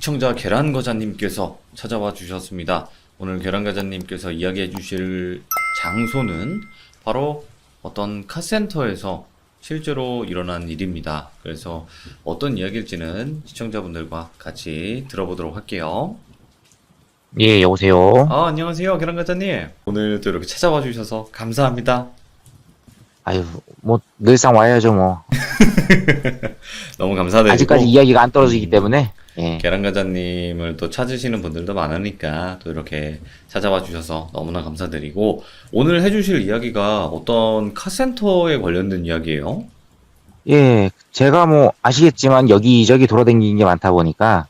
시청자 계란과자님께서 찾아와 주셨습니다. 오늘 계란과자님께서 이야기해 주실 장소는 바로 어떤 카센터에서 실제로 일어난 일입니다. 그래서 어떤 이야기일지는 시청자분들과 같이 들어보도록 할게요. 예, 여보세요. 안녕하세요, 계란과자님. 오늘 또 이렇게 찾아와 주셔서 감사합니다. 아유, 뭐, 늘상 와야죠, 뭐. 너무 감사드리고 아직까지 이야기가 안 떨어지기 때문에, 예. 계란과자님을 또 찾으시는 분들도 많으니까 또 이렇게 찾아와 주셔서 너무나 감사드리고, 오늘 해주실 이야기가 어떤 카센터에 관련된 이야기예요? 예, 제가 뭐, 아시겠지만, 여기저기 돌아다니는 게 많다 보니까,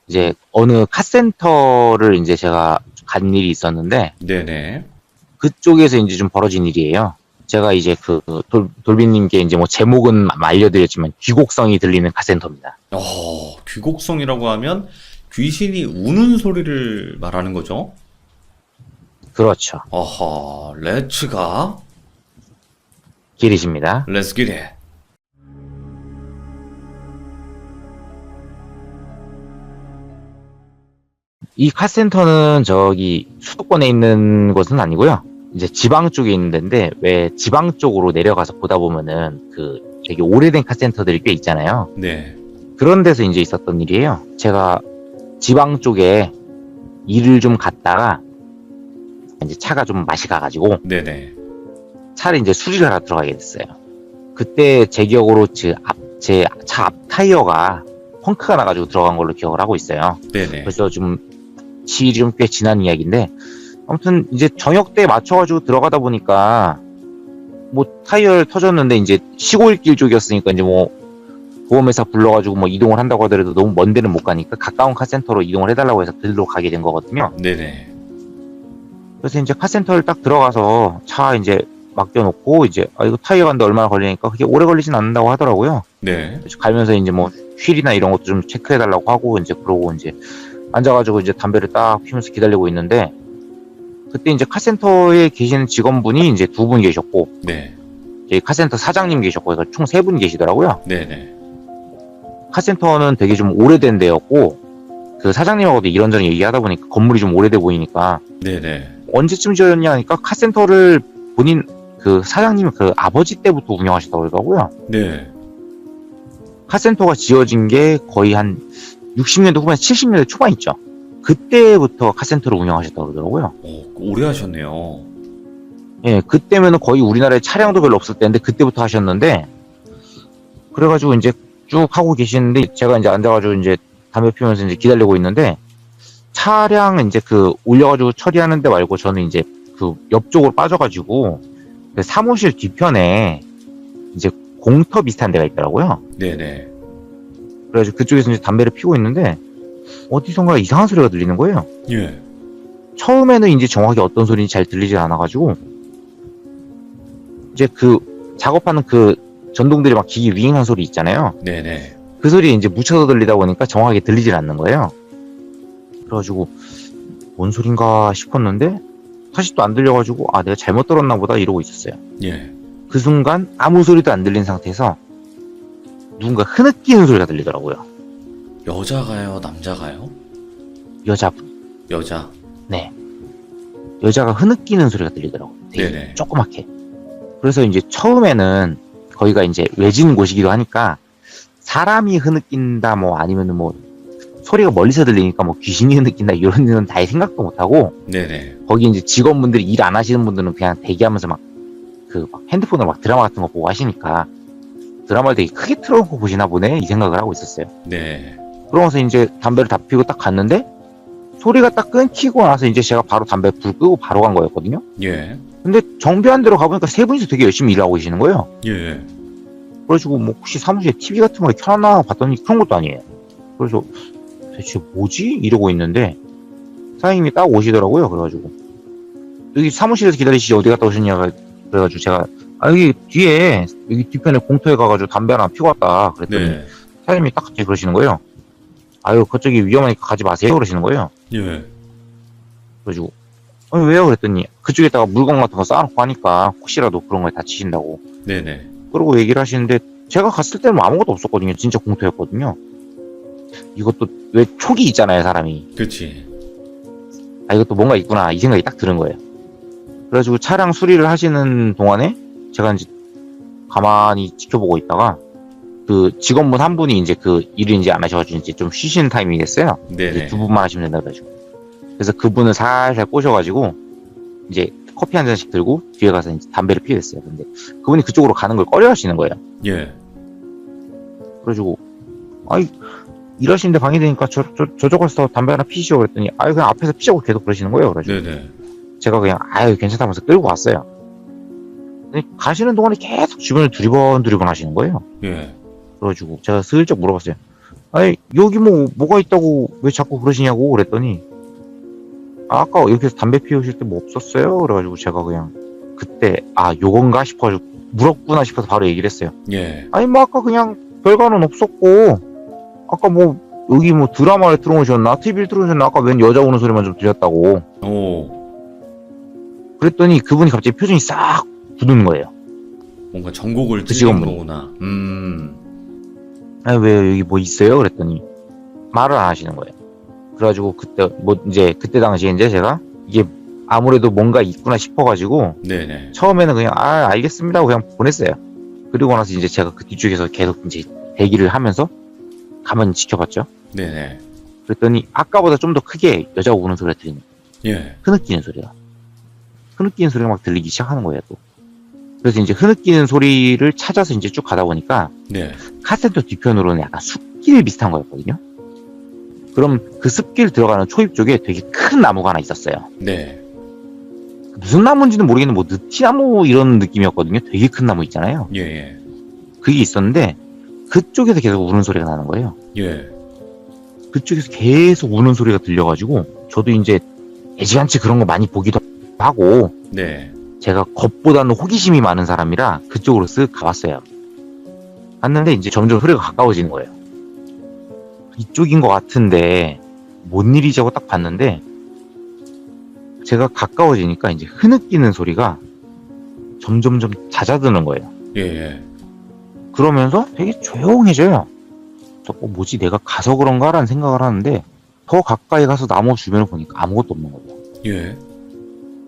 이제, 어느 카센터를 이제 제가 간 일이 있었는데, 네네. 그쪽에서 이제 좀 벌어진 일이에요. 제가 이제 돌비님께 이제 뭐, 제목은 알려드렸지만, 귀곡성이 들리는 카센터입니다. 귀곡성이라고 하면 귀신이 우는 소리를 말하는 거죠? 그렇죠. 어허, 렛츠가, 길이십니다. 렛츠 기릿. 이 카센터는 저기 수도권에 있는 곳은 아니고요. 이제 지방 쪽에 있는 데인데 왜 지방 쪽으로 내려가서 보다 보면은 되게 오래된 카센터들이 꽤 있잖아요. 네. 그런 데서 이제 있었던 일이에요. 제가 지방 쪽에 일을 좀 갔다가 이제 차가 좀 맛이 가가지고 네네. 차를 이제 수리를 하러 들어가게 됐어요. 그때 제 기억으로 제 차 앞 타이어가 펑크가 나가지고 들어간 걸로 기억을 하고 있어요. 네네. 그래서 좀 시일이 좀 꽤 지난 이야기인데 아무튼 이제 저녁 때 맞춰가지고 들어가다 보니까 뭐 타이어를 터졌는데 이제 시골길 쪽이었으니까 이제 뭐 보험회사 불러가지고 뭐 이동을 한다고 하더라도 너무 먼 데는 못 가니까 가까운 카센터로 이동을 해달라고 해서 들러 가게 된 거거든요. 네네. 그래서 이제 카센터를 딱 들어가서 차 이제 맡겨놓고 이제 이거 타이어 간데 얼마나 걸리니까 그게 오래 걸리진 않는다고 하더라고요. 네. 그래서 가면서 이제 뭐 휠이나 이런 것도 좀 체크해달라고 하고 이제 그러고 이제 앉아가지고 이제 담배를 딱 피우면서 기다리고 있는데 그때 이제 카센터에 계시는 직원분이 이제 두 분 계셨고 네. 저희 카센터 사장님 계셨고 그래서 총 세 분 계시더라고요. 네네. 카센터는 되게 좀 오래된 데였고 그 사장님하고도 이런저런 얘기하다 보니까 건물이 좀 오래돼 보이니까 네네. 언제쯤 지었냐 하니까 카센터를 본인 그 사장님 그 아버지 때부터 운영하셨다고 그러더라고요. 네. 카센터가 지어진 게 거의 한 60년대 후반 70년대 초반 있죠. 그때부터 카센터를 운영하셨다고 그러더라고요. 오래 하셨네요. 예, 그때면은 거의 우리나라에 차량도 별로 없을 때인데 그때부터 하셨는데 그래가지고 이제 쭉 하고 계시는데 제가 이제 앉아가지고 이제 담배 피우면서 이제 기다리고 있는데 차량 이제 올려가지고 처리하는 데 말고 저는 이제 옆쪽으로 빠져가지고 그 사무실 뒤편에 이제 공터 비슷한 데가 있더라고요. 네네. 그래가지고 그쪽에서 이제 담배를 피우고 있는데 어디선가 이상한 소리가 들리는 거예요. 예. 처음에는 이제 정확히 어떤 소리인지 잘 들리지 않아가지고 이제 작업하는 전동들이 막 기기 윙한 소리 있잖아요. 네네. 그 소리 이제 묻혀서 들리다 보니까 정확하게 들리질 않는 거예요. 그래가지고 뭔 소린가 싶었는데 다시 또 안 들려가지고 내가 잘못 들었나 보다 이러고 있었어요. 예. 그 순간 아무 소리도 안 들린 상태에서 누군가 흐느끼는 소리가 들리더라고요. 여자가요, 남자가요? 여자분. 여자. 네. 여자가 흐느끼는 소리가 들리더라고요. 되게 네네. 조그맣게. 그래서 이제 처음에는 거기가 이제 외진 곳이기도 하니까 사람이 흐느낀다 뭐 아니면은 뭐 소리가 멀리서 들리니까 뭐 귀신이 흐느낀다 이런 일은 다 생각도 못하고 네네. 거기 이제 직원분들이 일 안 하시는 분들은 그냥 대기하면서 막 핸드폰으로 막 드라마 같은 거 보고 하시니까 드라마를 되게 크게 틀어놓고 보시나 보네 이 생각을 하고 있었어요. 네. 그러면서 이제 담배를 다 피우고 딱 갔는데 소리가 딱 끊기고 나서 이제 제가 바로 담배 불 끄고 바로 간 거였거든요. 예. 근데 정비한 데로 가보니까 세 분이서 되게 열심히 일하고 계시는 거예요. 예. 그래가지고 뭐 혹시 사무실에 TV 같은 거 켜놨나 봤더니 그런 것도 아니에요. 그래서 대체 뭐지? 이러고 있는데 사장님이 딱 오시더라고요. 그래가지고 여기 사무실에서 기다리시지 어디 갔다 오셨냐 그래가지고 제가 여기 뒤에 여기 뒤편에 공터에 가가지고 담배 하나 피고 왔다 그랬더니 네. 사장님이 딱 갑자기 그러시는 거예요. 그쪽이 위험하니까 가지 마세요 그러시는 거예요. 예. 그래가지고 왜요? 그랬더니 그쪽에다가 물건 같은 거 쌓아놓고 하니까 혹시라도 그런 거에 다치신다고 네네. 그러고 얘기를 하시는데 제가 갔을 때는 뭐 아무것도 없었거든요. 진짜 공터였거든요. 이것도 왜 촉이 있잖아요, 사람이. 그치. 아, 이것도 뭔가 있구나, 이 생각이 딱 드는 거예요. 그래가지고 차량 수리를 하시는 동안에 제가 이제 가만히 지켜보고 있다가 그 직원분 한 분이 이제 그 일을 이제 안 하셔가지고 이제 좀 쉬시는 타이밍이 됐어요. 이제 네네. 두 분만 하시면 된다 그래가지고. 그래서 그분을 살살 꼬셔가지고 이제 커피 한 잔씩 들고 뒤에 가서 이제 담배를 피게 됐어요. 근데 그분이 그쪽으로 가는 걸 꺼려 하시는 거예요. 예. 그래가지고 아이 일하시는데 방해되니까 저쪽 가서 담배 하나 피시오 그랬더니 아이 그냥 앞에서 피자고 계속 그러시는 거예요. 그래가지고 네네. 제가 그냥 아유 괜찮다면서 끌고 왔어요. 근데 가시는 동안에 계속 주변을 두리번 하시는 거예요. 예. 그래가지고 제가 슬쩍 물어봤어요. 아니 여기 뭐가 있다고 왜 자꾸 그러시냐고 그랬더니 아까 이렇게 해서 담배 피우실 때 뭐 없었어요? 그래가지고 제가 그냥 그때 아 요건가 싶어가지고 물었구나 싶어서 바로 얘기를 했어요. 예. 아니 뭐 아까 그냥 별거는 없었고 아까 뭐 여기 뭐 드라마를 틀어놓으셨나 TV를 틀어놓으셨나 아까 웬 여자 우는 소리만 좀 들렸다고 오. 그랬더니 그분이 갑자기 표정이 싹 굳은 거예요. 뭔가 전곡을 그 찌르는 직원분이. 거구나. 아니 왜 여기 뭐 있어요? 그랬더니 말을 안 하시는 거예요. 그래가지고 그때 뭐 이제 그때 당시에 이제 제가 이게 아무래도 뭔가 있구나 싶어가지고 네네. 처음에는 그냥 아 알겠습니다 하고 그냥 보냈어요. 그리고 나서 이제 제가 그 뒤쪽에서 계속 이제 대기를 하면서 가만히 지켜봤죠. 네네. 그랬더니 아까보다 좀 더 크게 여자가 우는 소리가 들리는 거예요. 예. 흐느끼는 소리가 막 들리기 시작하는 거예요 또. 그래서 이제 흐느끼는 소리를 찾아서 이제 쭉 가다 보니까 네. 카센터 뒤편으로는 약간 숲길 비슷한 거였거든요. 그럼 그 숲길 들어가는 초입 쪽에 되게 큰 나무가 하나 있었어요. 네. 무슨 나무인지는 모르겠는데 뭐 느티나무 이런 느낌이었거든요. 되게 큰 나무 있잖아요. 예. 예. 그게 있었는데 그쪽에서 계속 우는 소리가 나는 거예요. 예. 그쪽에서 계속 우는 소리가 들려가지고 저도 이제 애지간치 그런 거 많이 보기도 하고 네. 제가 겁보다는 호기심이 많은 사람이라 그쪽으로 쓱 가봤어요. 갔는데 이제 점점 소리가 가까워지는 거예요. 이쪽인 것 같은데 뭔 일이지 하고 딱 봤는데 제가 가까워지니까 이제 흐느끼는 소리가 점점점 잦아드는 거예요. 예. 예. 그러면서 되게 조용해져요. 뭐지 내가 가서 그런가라는 생각을 하는데 더 가까이 가서 나무 주변을 보니까 아무것도 없는 거예요. 예.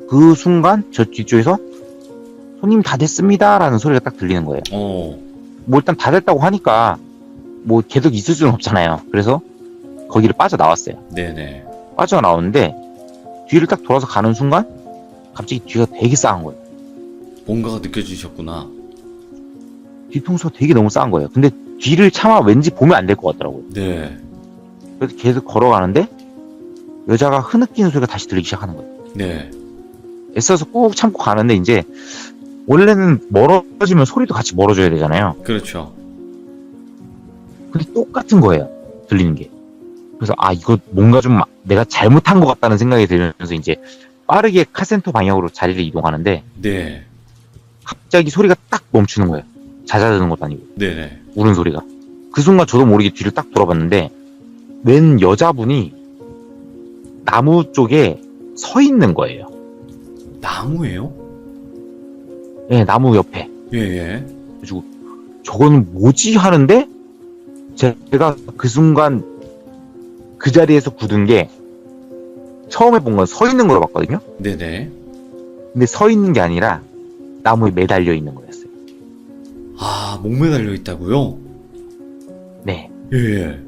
그 순간 저 뒤쪽에서 손님 다 됐습니다 라는 소리가 딱 들리는 거예요. 뭐 일단 다 됐다고 하니까 뭐 계속 있을 수는 없잖아요. 그래서 거기를 빠져나왔어요. 네네. 빠져나오는데 뒤를 딱 돌아서 가는 순간 갑자기 뒤가 되게 싸한 거예요. 뭔가가 느껴지셨구나. 뒤통수가 되게 너무 싸한 거예요. 근데 뒤를 차마 왠지 보면 안 될 것 같더라고요. 네. 그래서 계속 걸어가는데 여자가 흐느끼는 소리가 다시 들리기 시작하는 거예요. 네. 애써서 꾹 참고 가는데 이제 원래는 멀어지면 소리도 같이 멀어져야 되잖아요. 그렇죠. 근데 똑같은 거예요. 들리는 게. 그래서 아 이거 뭔가 좀 내가 잘못한 것 같다는 생각이 들면서 이제 빠르게 카센터 방향으로 자리를 이동하는데 네. 갑자기 소리가 딱 멈추는 거예요. 잦아드는 것도 아니고 네네. 우는 소리가. 그 순간 저도 모르게 뒤를 딱 돌아봤는데 웬 여자분이 나무 쪽에 서 있는 거예요. 나무예요? 네, 나무 옆에. 예. 예. 그래가지고 저거는 뭐지 하는데 제가 그 순간 그 자리에서 굳은 게 처음에 본 건 서 있는 걸로 봤거든요. 네네. 근데 서 있는 게 아니라 나무에 매달려 있는 거였어요. 아, 목매 달려 있다고요? 네. 예. 예.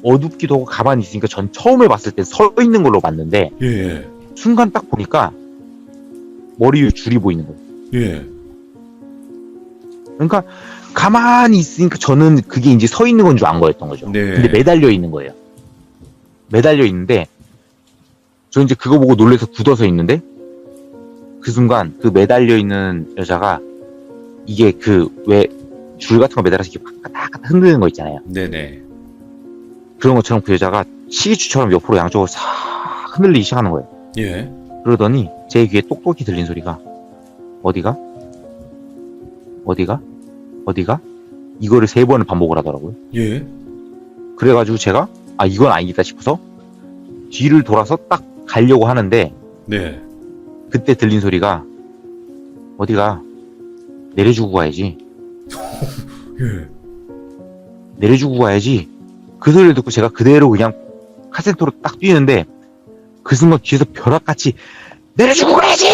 어둡기도 하고 가만히 있으니까 전 처음에 봤을 때 서 있는 걸로 봤는데 예. 예. 순간 딱 보니까 머리 위에 줄이 보이는 거예요. 예. 그러니까 가만히 있으니까 저는 그게 이제 서 있는 건 줄 안 거였던 거죠. 네. 근데 매달려 있는 거예요. 매달려 있는데 저 이제 그거 보고 놀래서 굳어서 있는데 그 순간 그 매달려 있는 여자가 이게 그 왜 줄 같은 거 매달아서 이렇게 바깥 흔드는 거 있잖아요. 네네. 그런 것처럼 그 여자가 시계추처럼 옆으로 양쪽으로 싹 흔들리기 시작하는 거예요. 예. 그러더니 제 귀에 똑똑히 들린 소리가 어디가? 어디가? 어디가? 이거를 3번을 반복을 하더라고요. 예. 그래가지고 제가 아 이건 아니겠다 싶어서 뒤를 돌아서 딱 가려고 하는데 네. 그때 들린 소리가 어디가? 내려주고 가야지. 예. 내려주고 가야지. 그 소리를 듣고 제가 그대로 그냥 카센터로 딱 뛰는데 그 순간 뒤에서 벼락같이 내려주고 가야지!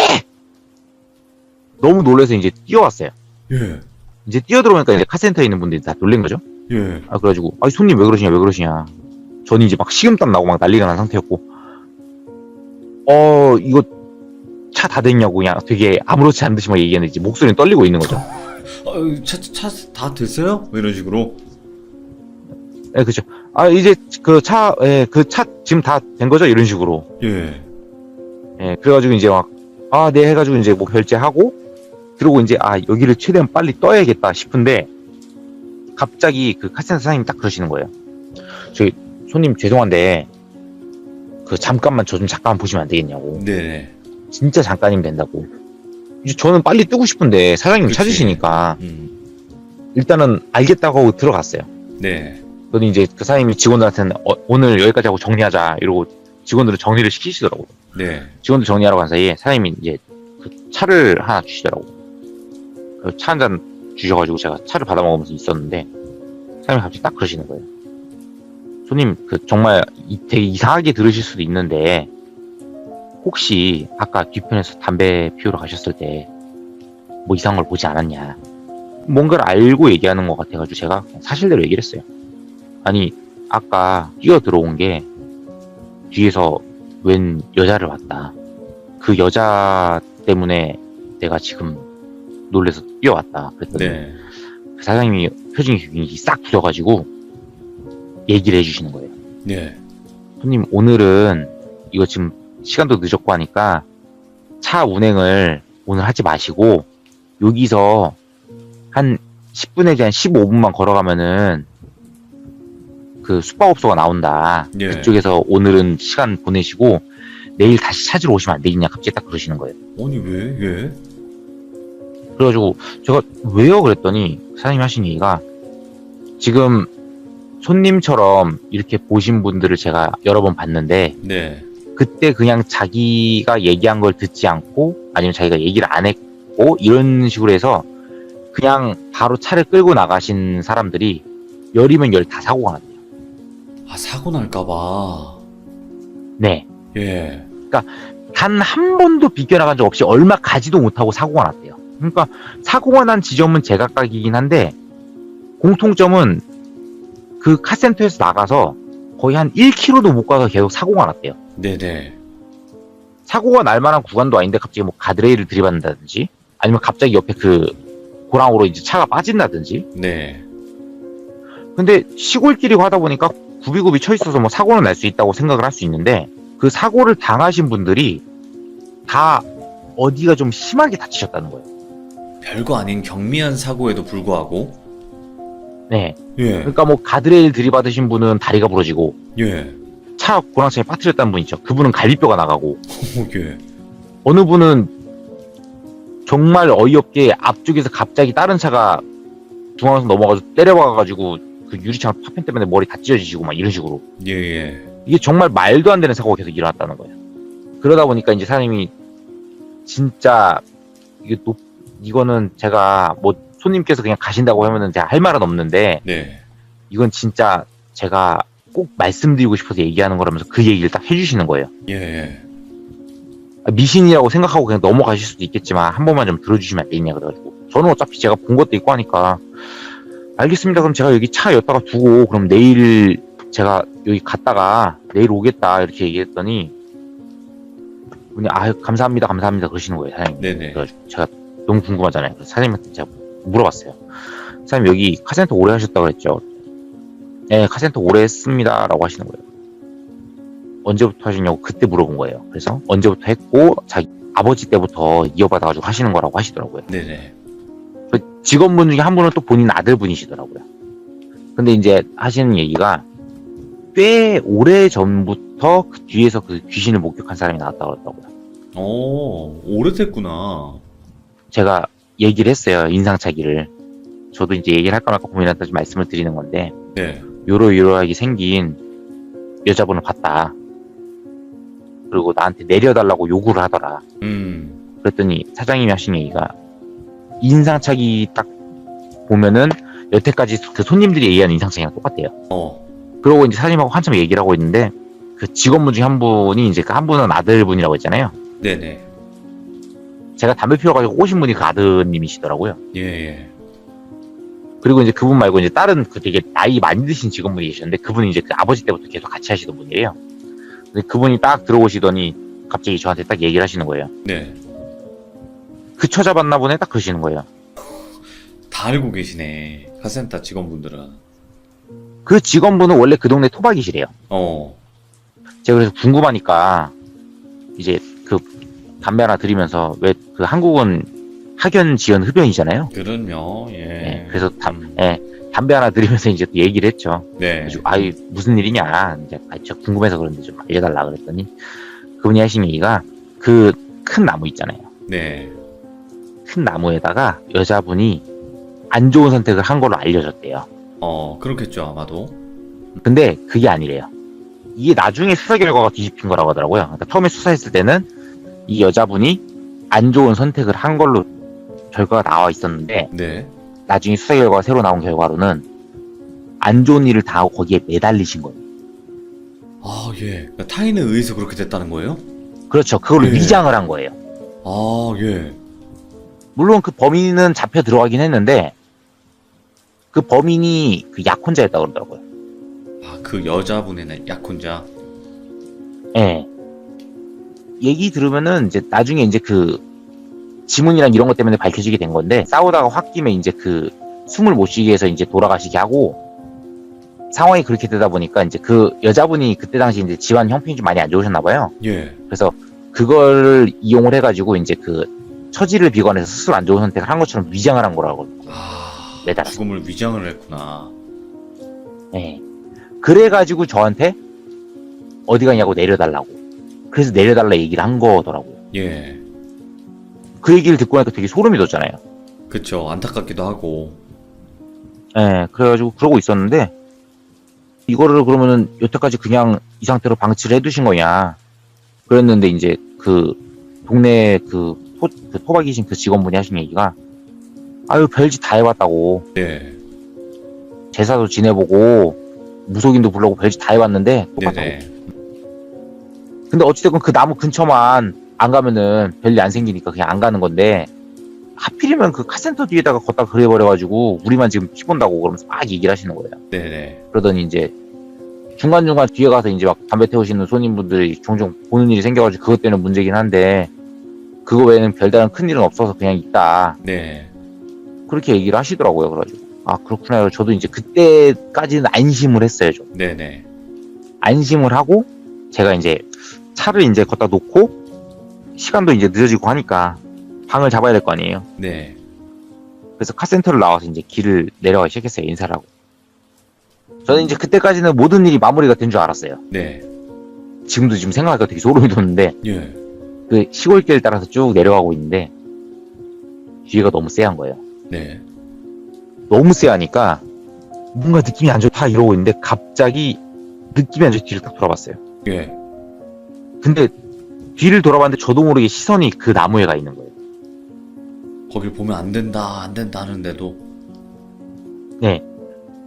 너무 놀라서 이제 뛰어왔어요. 예. 이제 뛰어들어오니까 이제 카센터에 있는 분들이 다 놀란 거죠. 예. 아, 그래가지고, 아, 손님 왜 그러시냐, 왜 그러시냐. 저는 이제 막 식은땀 나고 막 난리가 난 상태였고, 이거 차 다 됐냐고 그냥 되게 아무렇지 않은 듯이 막 얘기했는데 이제 목소리는 떨리고 있는 거죠. 차 다 됐어요? 뭐 이런 식으로. 예, 그죠. 아, 이제 그 차 지금 다 된 거죠? 이런 식으로. 예. 예, 그래가지고 이제 막, 아, 네, 해가지고 이제 뭐 결제하고, 그리고 이제, 아, 여기를 최대한 빨리 떠야겠다 싶은데, 갑자기 그 카센터 사장님이 딱 그러시는 거예요. 저기, 손님 죄송한데, 그 잠깐만 저 좀 잠깐만 보시면 안 되겠냐고. 네네. 진짜 잠깐이면 된다고. 이제 저는 빨리 뜨고 싶은데, 사장님 그치. 찾으시니까, 일단은 알겠다고 하고 들어갔어요. 네. 그러더니 이제 그 사장님이 직원들한테는 오늘 여기까지 하고 정리하자, 이러고 직원들을 정리를 시키시더라고요. 네. 직원들 정리하러 간 사이에 사장님이 이제 그 차를 하나 주시더라고. 그 차 한 잔 주셔가지고 제가 차를 받아 먹으면서 있었는데 사장님이 갑자기 딱 그러시는 거예요. 손님, 그 정말 되게 이상하게 들으실 수도 있는데 혹시 아까 뒤편에서 담배 피우러 가셨을 때 뭐 이상한 걸 보지 않았냐? 뭔가를 알고 얘기하는 것 같아가지고 제가 그냥 사실대로 얘기를 했어요. 아니, 아까 뛰어 들어온 게 뒤에서 웬 여자를 봤다. 그 여자 때문에 내가 지금 놀래서 뛰어왔다. 그랬더니 네. 그 사장님이 표정이 굉장히 싹 굳어가지고 얘기를 해주시는 거예요. 네. 손님, 오늘은 이거 지금 시간도 늦었고 하니까 차 운행을 오늘 하지 마시고 여기서 한 10분 내지 한 15분만 걸어가면은 그 숙박업소가 나온다. 예. 그쪽에서 오늘은 시간 보내시고 내일 다시 찾으러 오시면 안 되겠냐. 갑자기 딱 그러시는 거예요. 아니 왜? 예. 그래가지고 제가 왜요? 그랬더니 사장님이 하신 얘기가 지금 손님처럼 이렇게 보신 분들을 제가 여러 번 봤는데 네. 그때 그냥 자기가 얘기한 걸 듣지 않고 아니면 자기가 얘기를 안 했고 이런 식으로 해서 그냥 바로 차를 끌고 나가신 사람들이 열이면 열 다 사고가 났대요. 아, 사고 날까봐. 네. 예. 단 한 번도 비껴나간 적 없이 얼마 가지도 못하고 사고가 났대요. 그러니까 사고가 난 지점은 제각각이긴 한데 공통점은 그 카센터에서 나가서 거의 한 1km도 못 가서 계속 사고가 났대요. 네네. 사고가 날 만한 구간도 아닌데 갑자기 뭐 가드레일을 들이받는다든지 아니면 갑자기 옆에 그 고랑으로 이제 차가 빠진다든지. 네. 근데 시골길이고 하다 보니까 굽이굽이 쳐 있어서 뭐 사고는 날 수 있다고 생각을 할 수 있는데 그 사고를 당하신 분들이 다 어디가 좀 심하게 다치셨다는 거예요. 별거 아닌 경미한 사고에도 불구하고. 네. 예. 그러니까 뭐 가드레일 들이받으신 분은 다리가 부러지고 예. 차 고랑차에 빠뜨렸다는 분 있죠. 그분은 갈비뼈가 나가고 예. 어느 분은 정말 어이없게 앞쪽에서 갑자기 다른 차가 중앙에서 넘어가서 때려박아가지고 그 유리창 파편 때문에 머리 다 찢어지시고 막 이런 식으로 예. 예. 이게 정말 말도 안 되는 사고가 계속 일어났다는 거예요. 그러다 보니까 이제 사장님이 진짜 이거는 제가 뭐 손님께서 그냥 가신다고 하면은 제가 할 말은 없는데 네. 이건 진짜 제가 꼭 말씀드리고 싶어서 얘기하는 거라면서 그 얘기를 딱 해주시는 거예요. 예. 미신이라고 생각하고 그냥 넘어가실 수도 있겠지만 한 번만 좀 들어주시면 안 되겠냐 그래가지고 저는 어차피 제가 본 것도 있고 하니까 알겠습니다. 그럼 제가 여기 차 여기다가 두고 그럼 내일 제가 여기 갔다가 내일 오겠다 이렇게 얘기했더니 분이 감사합니다 그러시는 거예요 사장님. 네네. 그래가지고 제가 너무 궁금하잖아요. 그래서 사장님한테 제가 물어봤어요. 사장님 여기 카센터 오래 하셨다고 그랬죠? 네, 카센터 오래 했습니다 라고 하시는 거예요. 언제부터 하시냐고 그때 물어본 거예요. 그래서 언제부터 했고 자기 아버지 때부터 이어받아가지고 하시는 거라고 하시더라고요. 네네. 그 직원분 중에 한 분은 또 본인 아들분이시더라고요. 근데 이제 하시는 얘기가 꽤 오래 전부터 그 뒤에서 그 귀신을 목격한 사람이 나왔다고 그러더라고요. 오래됐구나. 제가 얘기를 했어요. 인상착의를. 저도 이제 얘기를 할까 말까 고민하다 좀 말씀을 드리는 건데 네. 요러요러하게 생긴 여자분을 봤다. 그리고 나한테 내려달라고 요구를 하더라. 그랬더니 사장님이 하신 얘기가 인상착의 딱 보면은 여태까지 그 손님들이 얘기하는 인상착의랑 똑같대요. 그러고 이제 사장님하고 한참 얘기를 하고 있는데 그 직원분 중에 한 분이 이제 그 한 분은 아들분이라고 했잖아요. 네네. 제가 담배 피워가지고 오신 분이 그 아드님이시더라고요. 예, 예. 그리고 이제 그분 말고 이제 다른 그 되게 나이 많이 드신 직원분이 계셨는데 그분이 이제 그 아버지 때부터 계속 같이 하시던 분이에요. 근데 그분이 딱 들어오시더니 갑자기 저한테 딱 얘기를 하시는 거예요. 네. 그 처잡았나 보네 딱 그러시는 거예요. 다 알고 계시네. 카센터 직원분들은. 그 직원분은 원래 그 동네 토박이시래요. 어. 제가 그래서 궁금하니까 이제 그 담배 하나 드리면서 왜 그 한국은 학연 지연 흡연이잖아요. 그럼요. 예. 네, 그래서 담배 하나 드리면서 이제 또 얘기를 했죠. 네. 그래서 아이 무슨 일이냐 이제 저 궁금해서 그런데 좀 알려달라 그랬더니 그분이 하신 얘기가 그 큰 나무 있잖아요. 네. 큰 나무에다가 여자분이 안 좋은 선택을 한 걸로 알려졌대요. 그렇겠죠, 아마도. 근데 그게 아니래요. 이게 나중에 수사 결과가 뒤집힌 거라고 하더라고요. 그러니까 처음에 수사했을 때는 이 여자분이 안 좋은 선택을 한 걸로 결과가 나와 있었는데 네. 나중에 수사 결과가 새로 나온 결과로는 안 좋은 일을 당하고 거기에 매달리신 거예요. 아, 예. 그러니까 타인에 의해서 그렇게 됐다는 거예요? 그렇죠. 그걸로 예. 위장을 한 거예요. 아, 예. 물론 그 범인은 잡혀 들어가긴 했는데 그 범인이 그 약혼자였다고 그러더라고요. 아, 그 여자분의 약혼자. 예. 얘기 들으면은 이제 나중에 이제 그 지문이랑 이런 것 때문에 밝혀지게 된 건데 싸우다가 홧김에 이제 그 숨을 못 쉬게 해서 이제 돌아가시게 하고 상황이 그렇게 되다 보니까 이제 그 여자분이 그때 당시 이제 집안 형편이 좀 많이 안 좋으셨나 봐요. 예. 그래서 그걸 이용을 해가지고 이제 그 처지를 비관해서 스스로 안 좋은 선택을 한 것처럼 위장을 한 거라고. 아, 매달아서. 죽음을 위장을 했구나. 예. 그래가지고 저한테 어디 가냐고 내려달라고. 그래서 내려달라 얘기를 한 거더라고요. 예. 그 얘기를 듣고 나니까 되게 소름이 돋잖아요. 그쵸. 안타깝기도 하고. 예. 그래가지고 그러고 있었는데 이거를 그러면은 여태까지 그냥 이 상태로 방치를 해두신 거냐. 그랬는데 이제 그 동네 그 토박이신 그 직원분이 하신 얘기가 아유 별짓 다 해봤다고. 예. 제사도 지내보고 무속인도 불러고 별짓 다 해봤는데 똑같다고. 네네. 근데 어찌됐건 그 나무 근처만 안 가면은 별일 안 생기니까 그냥 안 가는 건데 하필이면 그 카센터 뒤에다가 걷다 그래버려가지고 우리만 지금 피본다고 그러면서 막 얘기를 하시는 거예요. 네네. 그러더니 이제 중간중간 뒤에 가서 이제 막 담배 태우시는 손님분들이 종종 보는 일이 생겨가지고 그것 때문에 문제긴 한데 그거 외에는 별다른 큰 일은 없어서 그냥 있다. 네. 그렇게 얘기를 하시더라고요. 그래가지고 아 그렇구나. 저도 이제 그때까지는 안심을 했어요. 좀 네네. 안심을 하고 제가 이제 차를 이제 걷다 놓고 시간도 이제 늦어지고 하니까 방을 잡아야 될 거 아니에요. 네. 그래서 카센터를 나와서 이제 길을 내려가기 시작했어요. 인사를 하고. 저는 이제 그때까지는 모든 일이 마무리가 된 줄 알았어요. 네. 지금도 지금 생각하니까 되게 소름이 돋는데 예. 그 시골길 따라서 쭉 내려가고 있는데 뒤가 너무 쎄한 거예요. 네. 너무 쎄하니까 뭔가 느낌이 안 좋다 이러고 있는데 갑자기 느낌이 안 좋게 뒤를 딱 돌아봤어요. 예. 근데 뒤를 돌아봤는데 저도 모르게 시선이 그 나무에 가 있는 거예요. 거길 보면 안 된다, 안 된다 하는데도. 네.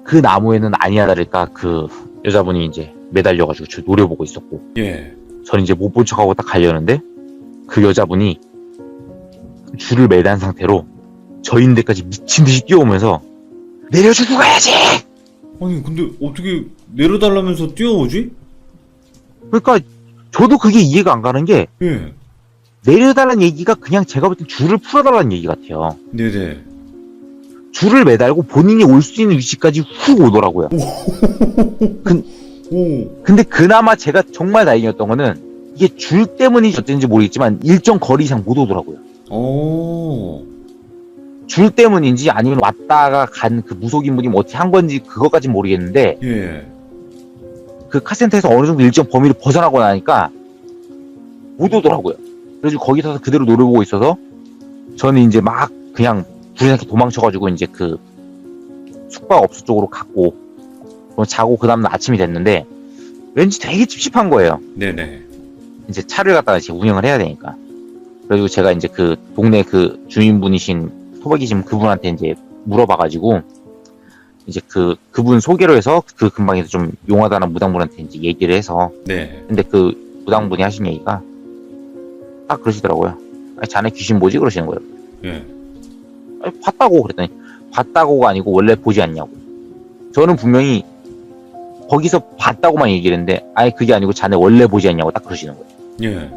그 나무에는 아니야 다를까 그 여자분이 이제 매달려가지고 저 노려보고 있었고 예. 저는 이제 못 본 척하고 딱 가려는데 그 여자분이 줄을 매단 상태로 저인 데까지 미친 듯이 뛰어오면서 내려주고 가야지! 아니, 근데 어떻게 내려달라면서 뛰어오지? 그러니까 저도 그게 이해가 안 가는 게 예. 내려달라는 얘기가 그냥 제가 볼 땐 줄을 풀어달라는 얘기 같아요. 네네. 줄을 매달고 본인이 올 수 있는 위치까지 훅 오더라고요. 오. 근데 그나마 제가 정말 다행이었던 거는 이게 줄 때문인지 어쩐지 모르겠지만 일정 거리 이상 못 오더라고요. 오. 줄 때문인지 아니면 왔다가 간 그 무속인분이 뭐 어떻게 한 건지 그것까진 모르겠는데 예. 그 카센터에서 어느 정도 일정 범위를 벗어나고 나니까 못 오더라고요. 그래서 거기 서서 그대로 노려보고 있어서 저는 이제 막 그냥 불이나게 도망쳐가지고 이제 그 숙박업소 쪽으로 갔고 자고 그 다음날 아침이 됐는데 왠지 되게 찝찝한 거예요. 네네. 이제 차를 갖다가 이제 운영을 해야 되니까. 그리고 제가 이제 그 동네 그 주인분이신 토박이신 그분한테 이제 물어봐가지고 이제 그분 소개로 해서 그 근방에서 좀 용하다는 무당분한테 이제 얘기를 해서, 네. 근데 그 무당분이 하신 얘기가 딱 그러시더라고요. 아니, 자네 귀신 보지? 그러시는 거예요. 예. 아니, 봤다고 그랬더니, 봤다고가 아니고 원래 보지 않냐고. 저는 분명히 거기서 봤다고만 얘기를 했는데, 아니 그게 아니고 자네 원래 보지 않냐고 딱 그러시는 거예요. 예.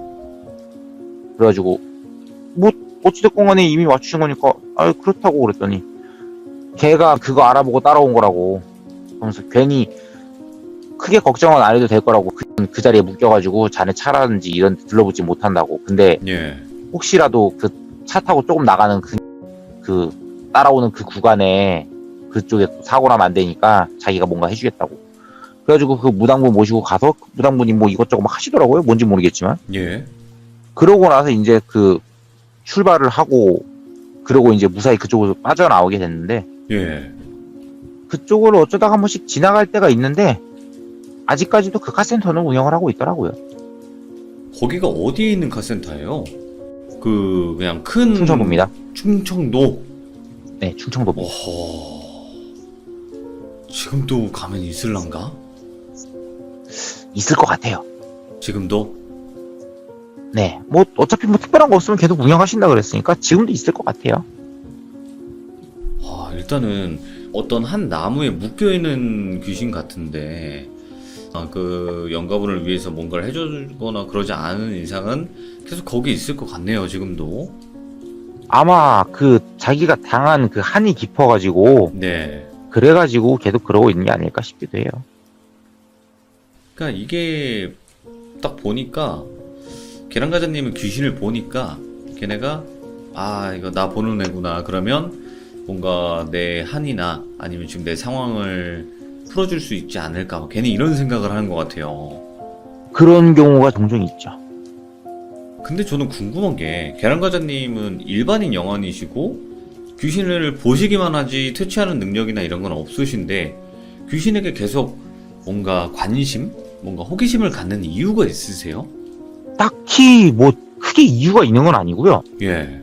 그래가지고 뭐 어찌됐건 간에 이미 맞추신 거니까 아 그렇다고 그랬더니, 걔가 그거 알아보고 따라온 거라고 하면서 괜히 크게 걱정은 안 해도 될 거라고, 그 자리에 묶여가지고 자네 차라든지 이런 데 둘러보지 못한다고. 근데 예. 혹시라도 그 차 타고 조금 나가는 그 따라오는 그 구간에 그쪽에 사고 나면 안 되니까 자기가 뭔가 해주겠다고. 그래가지고 그 무당분 모시고 가서 그 무당분이 뭐 이것저것 막 하시더라고요. 뭔지 모르겠지만. 예. 그러고 나서 이제 그 출발을 하고, 그러고 이제 무사히 그쪽으로 빠져나오게 됐는데, 예. 그쪽으로 어쩌다가 한 번씩 지나갈 때가 있는데 아직까지도 그 카센터는 운영을 하고 있더라고요. 거기가 어디에 있는 카센터예요? 그냥 큰 충청도입니다. 충청도. 네, 충청도. 어허. 지금도 가면 있을란가? 있을 것 같아요. 지금도? 네, 뭐 어차피 뭐 특별한 거 없으면 계속 운영하신다 그랬으니까 지금도 있을 것 같아요. 일단은 어떤 한 나무에 묶여있는 귀신 같은데, 그 영가분을 위해서 뭔가를 해주거나 그러지 않은 이상은 계속 거기 있을 것 같네요, 지금도. 아마 그 자기가 당한 그 한이 깊어가지고, 네. 그래가지고 계속 그러고 있는 게 아닐까 싶기도 해요. 그러니까 이게 딱 보니까, 계란과자님은 귀신을 보니까 걔네가 이거 나 보는 애구나 그러면 뭔가 내 한이나 아니면 지금 내 상황을 풀어줄 수 있지 않을까, 뭐 괜히 이런 생각을 하는 것 같아요. 그런 경우가 종종 있죠. 근데 저는 궁금한 게, 계란과자님은 일반인 영혼이시고 귀신을 보시기만 하지 퇴치하는 능력이나 이런 건 없으신데 귀신에게 계속 뭔가 관심, 뭔가 호기심을 갖는 이유가 있으세요? 딱히 뭐 크게 이유가 있는 건 아니고요. 예.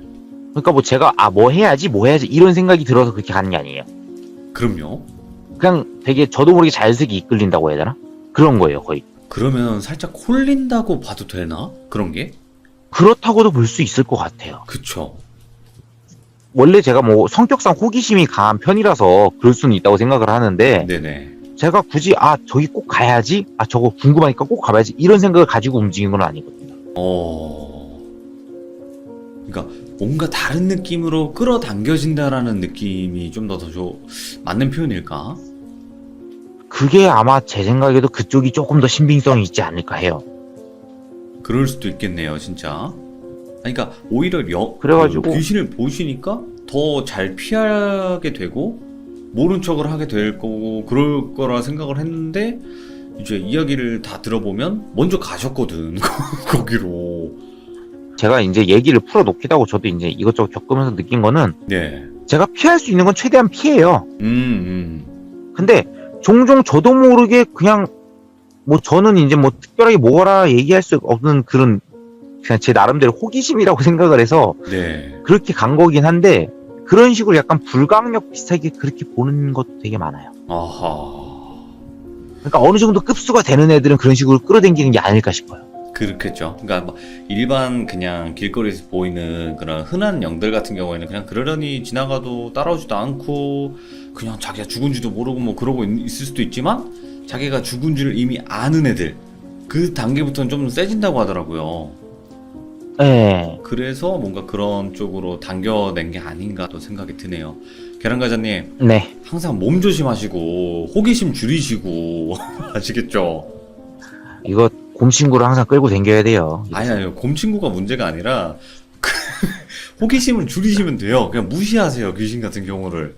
그러니까 뭐 제가 뭐 해야지 이런 생각이 들어서 그렇게 가는 게 아니에요. 그럼요. 그냥 되게 저도 모르게 자연스럽게 이끌린다고 해야 되나? 그런 거예요, 거의. 그러면 살짝 홀린다고 봐도 되나? 그런 게? 그렇다고도 볼 수 있을 것 같아요. 그쵸. 원래 제가 뭐 성격상 호기심이 강한 편이라서 그럴 수는 있다고 생각을 하는데, 네네. 제가 굳이 저기 꼭 가야지, 저거 궁금하니까 꼭 가봐야지 이런 생각을 가지고 움직인 건 아니거든요. 그러니까 뭔가 다른 느낌으로 끌어당겨진다라는 느낌이 좀 더 맞는 표현일까? 그게 아마 제 생각에도 그쪽이 조금 더 신빙성이 있지 않을까 해요. 그럴 수도 있겠네요, 진짜. 그러니까 오히려 그래가지고 귀신을 보시니까 더 잘 피하게 되고 모른 척을 하게 될 거고 그럴 거라 생각을 했는데, 이제 이야기를 다 들어보면 먼저 가셨거든. 거기로. 제가 이제 얘기를 풀어놓기도 하고 저도 이제 이것저것 겪으면서 느낀 거는, 네. 제가 피할 수 있는 건 최대한 피해요. 근데 종종 저도 모르게 그냥 뭐 저는 이제 뭐 특별하게 뭐라 얘기할 수 없는 그런, 그냥 제 나름대로 호기심이라고 생각을 해서 네. 그렇게 간 거긴 한데, 그런 식으로 약간 불강력 비슷하게 그렇게 보는 것도 되게 많아요. 아하. 그러니까 어느 정도 급수가 되는 애들은 그런 식으로 끌어당기는 게 아닐까 싶어요. 그렇겠죠. 그러니까 뭐 일반 그냥 길거리에서 보이는 그런 흔한 영들 같은 경우에는 그냥 그러려니 지나가도 따라오지도 않고 그냥 자기가 죽은지도 모르고 뭐 그러고 있을 수도 있지만, 자기가 죽은지를 이미 아는 애들, 그 단계부터는 좀 세진다고 하더라고요. 네. 그래서 뭔가 그런 쪽으로 당겨낸 게 아닌가 또 생각이 드네요. 계란과자님, 네. 항상 몸 조심하시고 호기심 줄이시고 아시겠죠? 이거 곰친구를 항상 끌고 다녀야 돼요. 아니요, 곰친구가 문제가 아니라 호기심을 줄이시면 돼요. 그냥 무시하세요, 귀신 같은 경우를.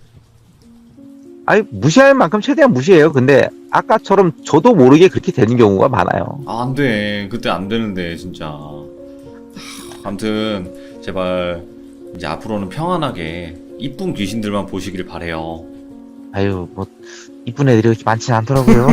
무시할 만큼 최대한 무시해요. 근데 아까처럼 저도 모르게 그렇게 되는 경우가 많아요. 안 돼. 그때 안 되는데, 진짜. 아무튼, 제발, 이제 앞으로는 평안하게, 이쁜 귀신들만 보시길 바래요. 뭐 이쁜 애들이 그렇게 많지는 않더라고요.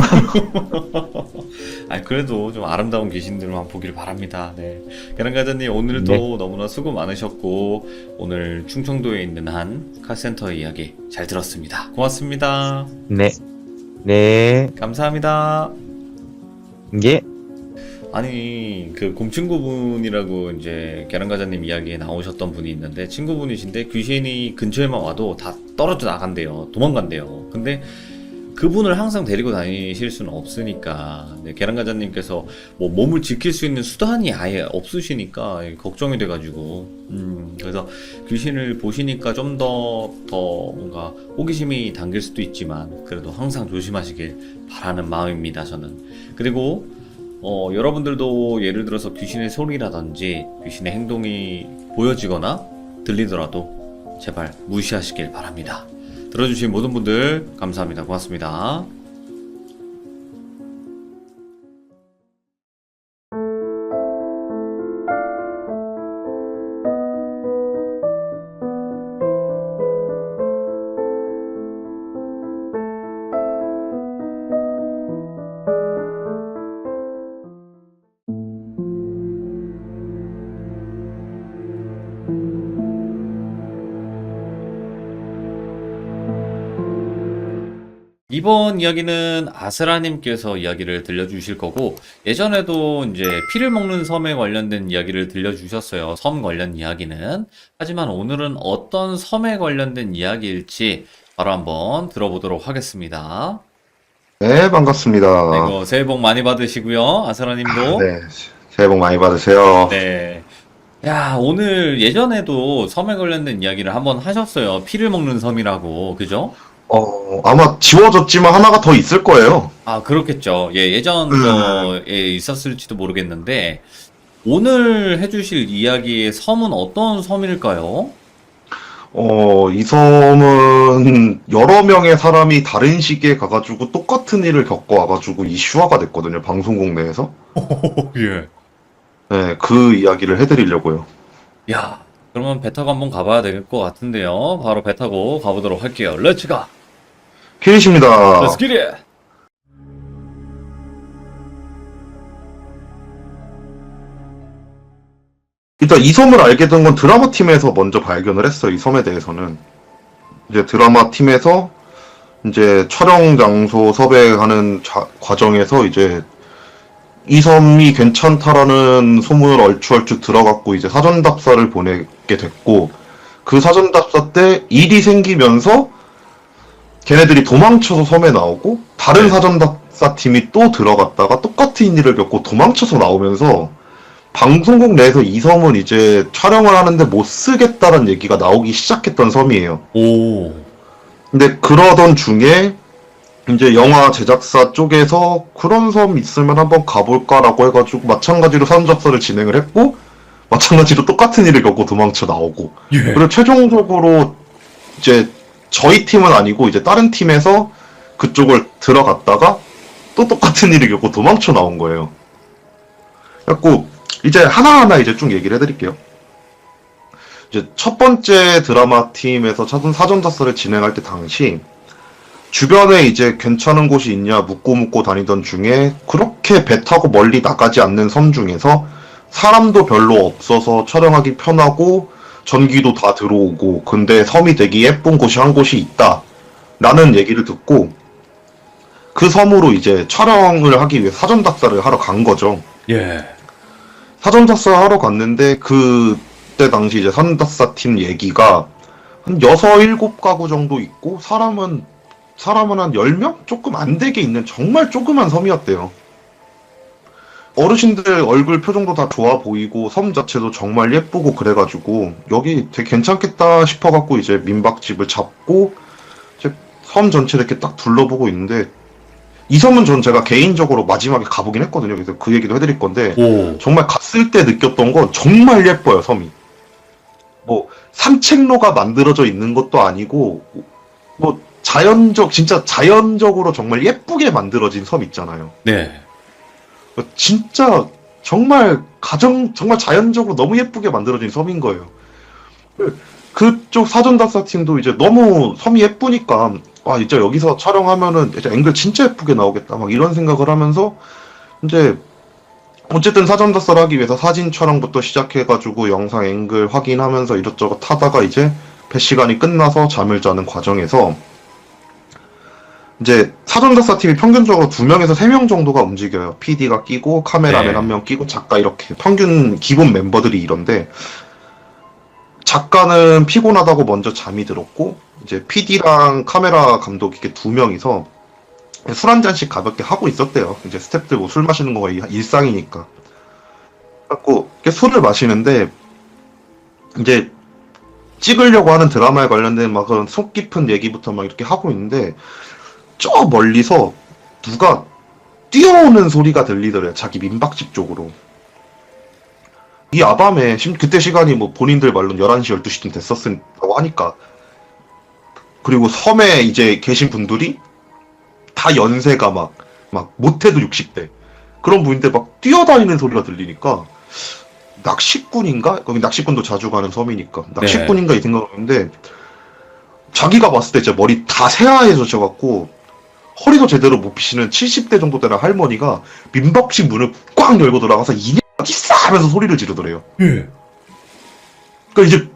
아, 그래도 좀 아름다운 귀신들만 보길 바랍니다. 네. 계란가자님, 오늘도 네. 너무나 수고 많으셨고, 오늘 충청도에 있는 한 카센터 이야기 잘 들었습니다. 고맙습니다. 네. 네. 감사합니다. 예. 아니, 그 공친구분이라고 이제 계란과자님 이야기에 나오셨던 분이 있는데, 친구분이신데 귀신이 근처에만 와도 다 떨어져 나간대요. 도망간대요. 근데 그분을 항상 데리고 다니실 수는 없으니까, 네, 계란과자님께서 뭐 몸을 지킬 수 있는 수단이 아예 없으시니까 걱정이 돼가지고, 그래서 귀신을 보시니까 좀 더 뭔가 호기심이 당길 수도 있지만, 그래도 항상 조심하시길 바라는 마음입니다, 저는. 그리고 여러분들도 예를 들어서 귀신의 소리라든지 귀신의 행동이 보여지거나 들리더라도 제발 무시하시길 바랍니다. 들어주신 모든 분들 감사합니다. 고맙습니다. 이번 이야기는 아스라님께서 이야기를 들려주실 거고, 예전에도 이제 피를 먹는 섬에 관련된 이야기를 들려주셨어요. 섬 관련 이야기는. 하지만 오늘은 어떤 섬에 관련된 이야기일지 바로 한번 들어보도록 하겠습니다. 네, 반갑습니다. 아이고, 새해 복 많이 받으시고요. 아스라님도. 네, 새해 복 많이 받으세요. 네. 야, 오늘 예전에도 섬에 관련된 이야기를 한번 하셨어요. 피를 먹는 섬이라고. 그죠? 아마 지워졌지만 하나가 더 있을 거예요. 아, 그렇겠죠. 예, 예전 거에 있었을지도 모르겠는데, 오늘 해주실 이야기의 섬은 어떤 섬일까요? 이 섬은 여러 명의 사람이 다른 시기에 가가지고 똑같은 일을 겪어와가지고 이슈화가 됐거든요, 방송국 내에서. 예. 네, 그 이야기를 해드리려고요. 야, 그러면 배 타고 한번 가봐야 될 것 같은데요. 바로 배 타고 가보도록 할게요. 렛츠 가! 키리십니다. 렛츠 기릿! 일단 이 섬을 알게 된 건 드라마 팀에서 먼저 발견을 했어요, 이 섬에 대해서는. 이제 드라마 팀에서 이제 촬영 장소 섭외하는 과정에서 이제 이 섬이 괜찮다라는 소문을 얼추얼추 들어갔고 이제 사전답사를 보내게 됐고, 그 사전답사 때 일이 생기면서 걔네들이 도망쳐서 섬에 나오고 다른 네. 사전답사 팀이 또 들어갔다가 똑같은 일을 겪고 도망쳐서 나오면서 방송국 내에서 이 섬은 이제 촬영을 하는데 못 쓰겠다는 얘기가 나오기 시작했던 섬이에요. 오, 근데 그러던 중에 이제 영화 제작사 쪽에서 그런 섬 있으면 한번 가볼까라고 해가지고 마찬가지로 사전답사를 진행을 했고, 마찬가지로 똑같은 일을 겪고 도망쳐 나오고, 예. 그리고 최종적으로 이제 저희 팀은 아니고 이제 다른 팀에서 그쪽을 들어갔다가 또 똑같은 일을 겪고 도망쳐 나온 거예요. 그래갖고 이제 하나하나 이제 쭉 얘기를 해드릴게요. 이제 첫 번째 드라마 팀에서 사전답사를 진행할 때 당시 주변에 이제 괜찮은 곳이 있냐 묻고 다니던 중에 그렇게 배 타고 멀리 나가지 않는 섬 중에서 사람도 별로 없어서 촬영하기 편하고 전기도 다 들어오고 근데 섬이 되게 예쁜 곳이 한 곳이 있다 라는 얘기를 듣고 그 섬으로 이제 촬영을 하기 위해 사전답사를 하러 간 거죠. 예. 사전답사 하러 갔는데 그때 당시 이제 사전답사 팀 얘기가 한 6, 7가구 정도 있고 사람은 한 10명? 조금 안 되게 있는 정말 조그만 섬이었대요. 어르신들 얼굴 표정도 다 좋아 보이고 섬 자체도 정말 예쁘고 그래가지고 여기 되게 괜찮겠다 싶어갖고 이제 민박집을 잡고 이제 섬 전체를 이렇게 딱 둘러보고 있는데 이 섬은 제가 개인적으로 마지막에 가보긴 했거든요. 그래서 그 얘기도 해드릴 건데 오, 정말 갔을 때 느꼈던 건 정말 예뻐요, 섬이. 뭐 산책로가 만들어져 있는 것도 아니고 뭐 진짜 자연적으로 정말 예쁘게 만들어진 섬 있잖아요. 네. 진짜 정말 정말 자연적으로 너무 예쁘게 만들어진 섬인 거예요. 그쪽 사전답사 팀도 이제 너무 섬이 예쁘니까, 아, 이제 여기서 촬영하면은 이제 앵글 진짜 예쁘게 나오겠다. 막 이런 생각을 하면서, 이제, 어쨌든 사전답사를 하기 위해서 사진 촬영부터 시작해가지고 영상 앵글 확인하면서 이것저것 하다가 이제 배 시간이 끝나서 잠을 자는 과정에서, 이제 사전답사 팀이 평균적으로 2명에서 3명 정도가 움직여요. PD가 끼고, 카메라맨 네. 1명 끼고, 작가 이렇게. 평균 기본 멤버들이 이런데, 작가는 피곤하다고 먼저 잠이 들었고, 이제 PD랑 카메라 감독 이렇게 2명이서 술 한 잔씩 가볍게 하고 있었대요. 이제 스태프들 뭐 술 마시는 거가 일상이니까. 그래갖고 이렇게 술을 마시는데, 이제 찍으려고 하는 드라마에 관련된 막 그런 속 깊은 얘기부터 막 이렇게 하고 있는데, 저 멀리서 누가 뛰어오는 소리가 들리더래요. 자기 민박집 쪽으로. 이 아밤에 그때 시간이 뭐 본인들 말로는 11시, 12시쯤 됐었다고 하니까, 그리고 섬에 이제 계신 분들이 다 연세가 막 못해도 60대 그런 분인데 막 뛰어다니는 소리가 들리니까, 낚시꾼인가? 거기 낚시꾼도 자주 가는 섬이니까 낚시꾼인가 이 생각을 했는데, 자기가 봤을 때 진짜 머리 다 새하얘져갖고 허리도 제대로 못 피시는 70대 정도 되는 할머니가 민박집 문을 꽉 열고 들어가서 이냐 기싸 하면서 소리를 지르더래요. 예. 그러니까 이제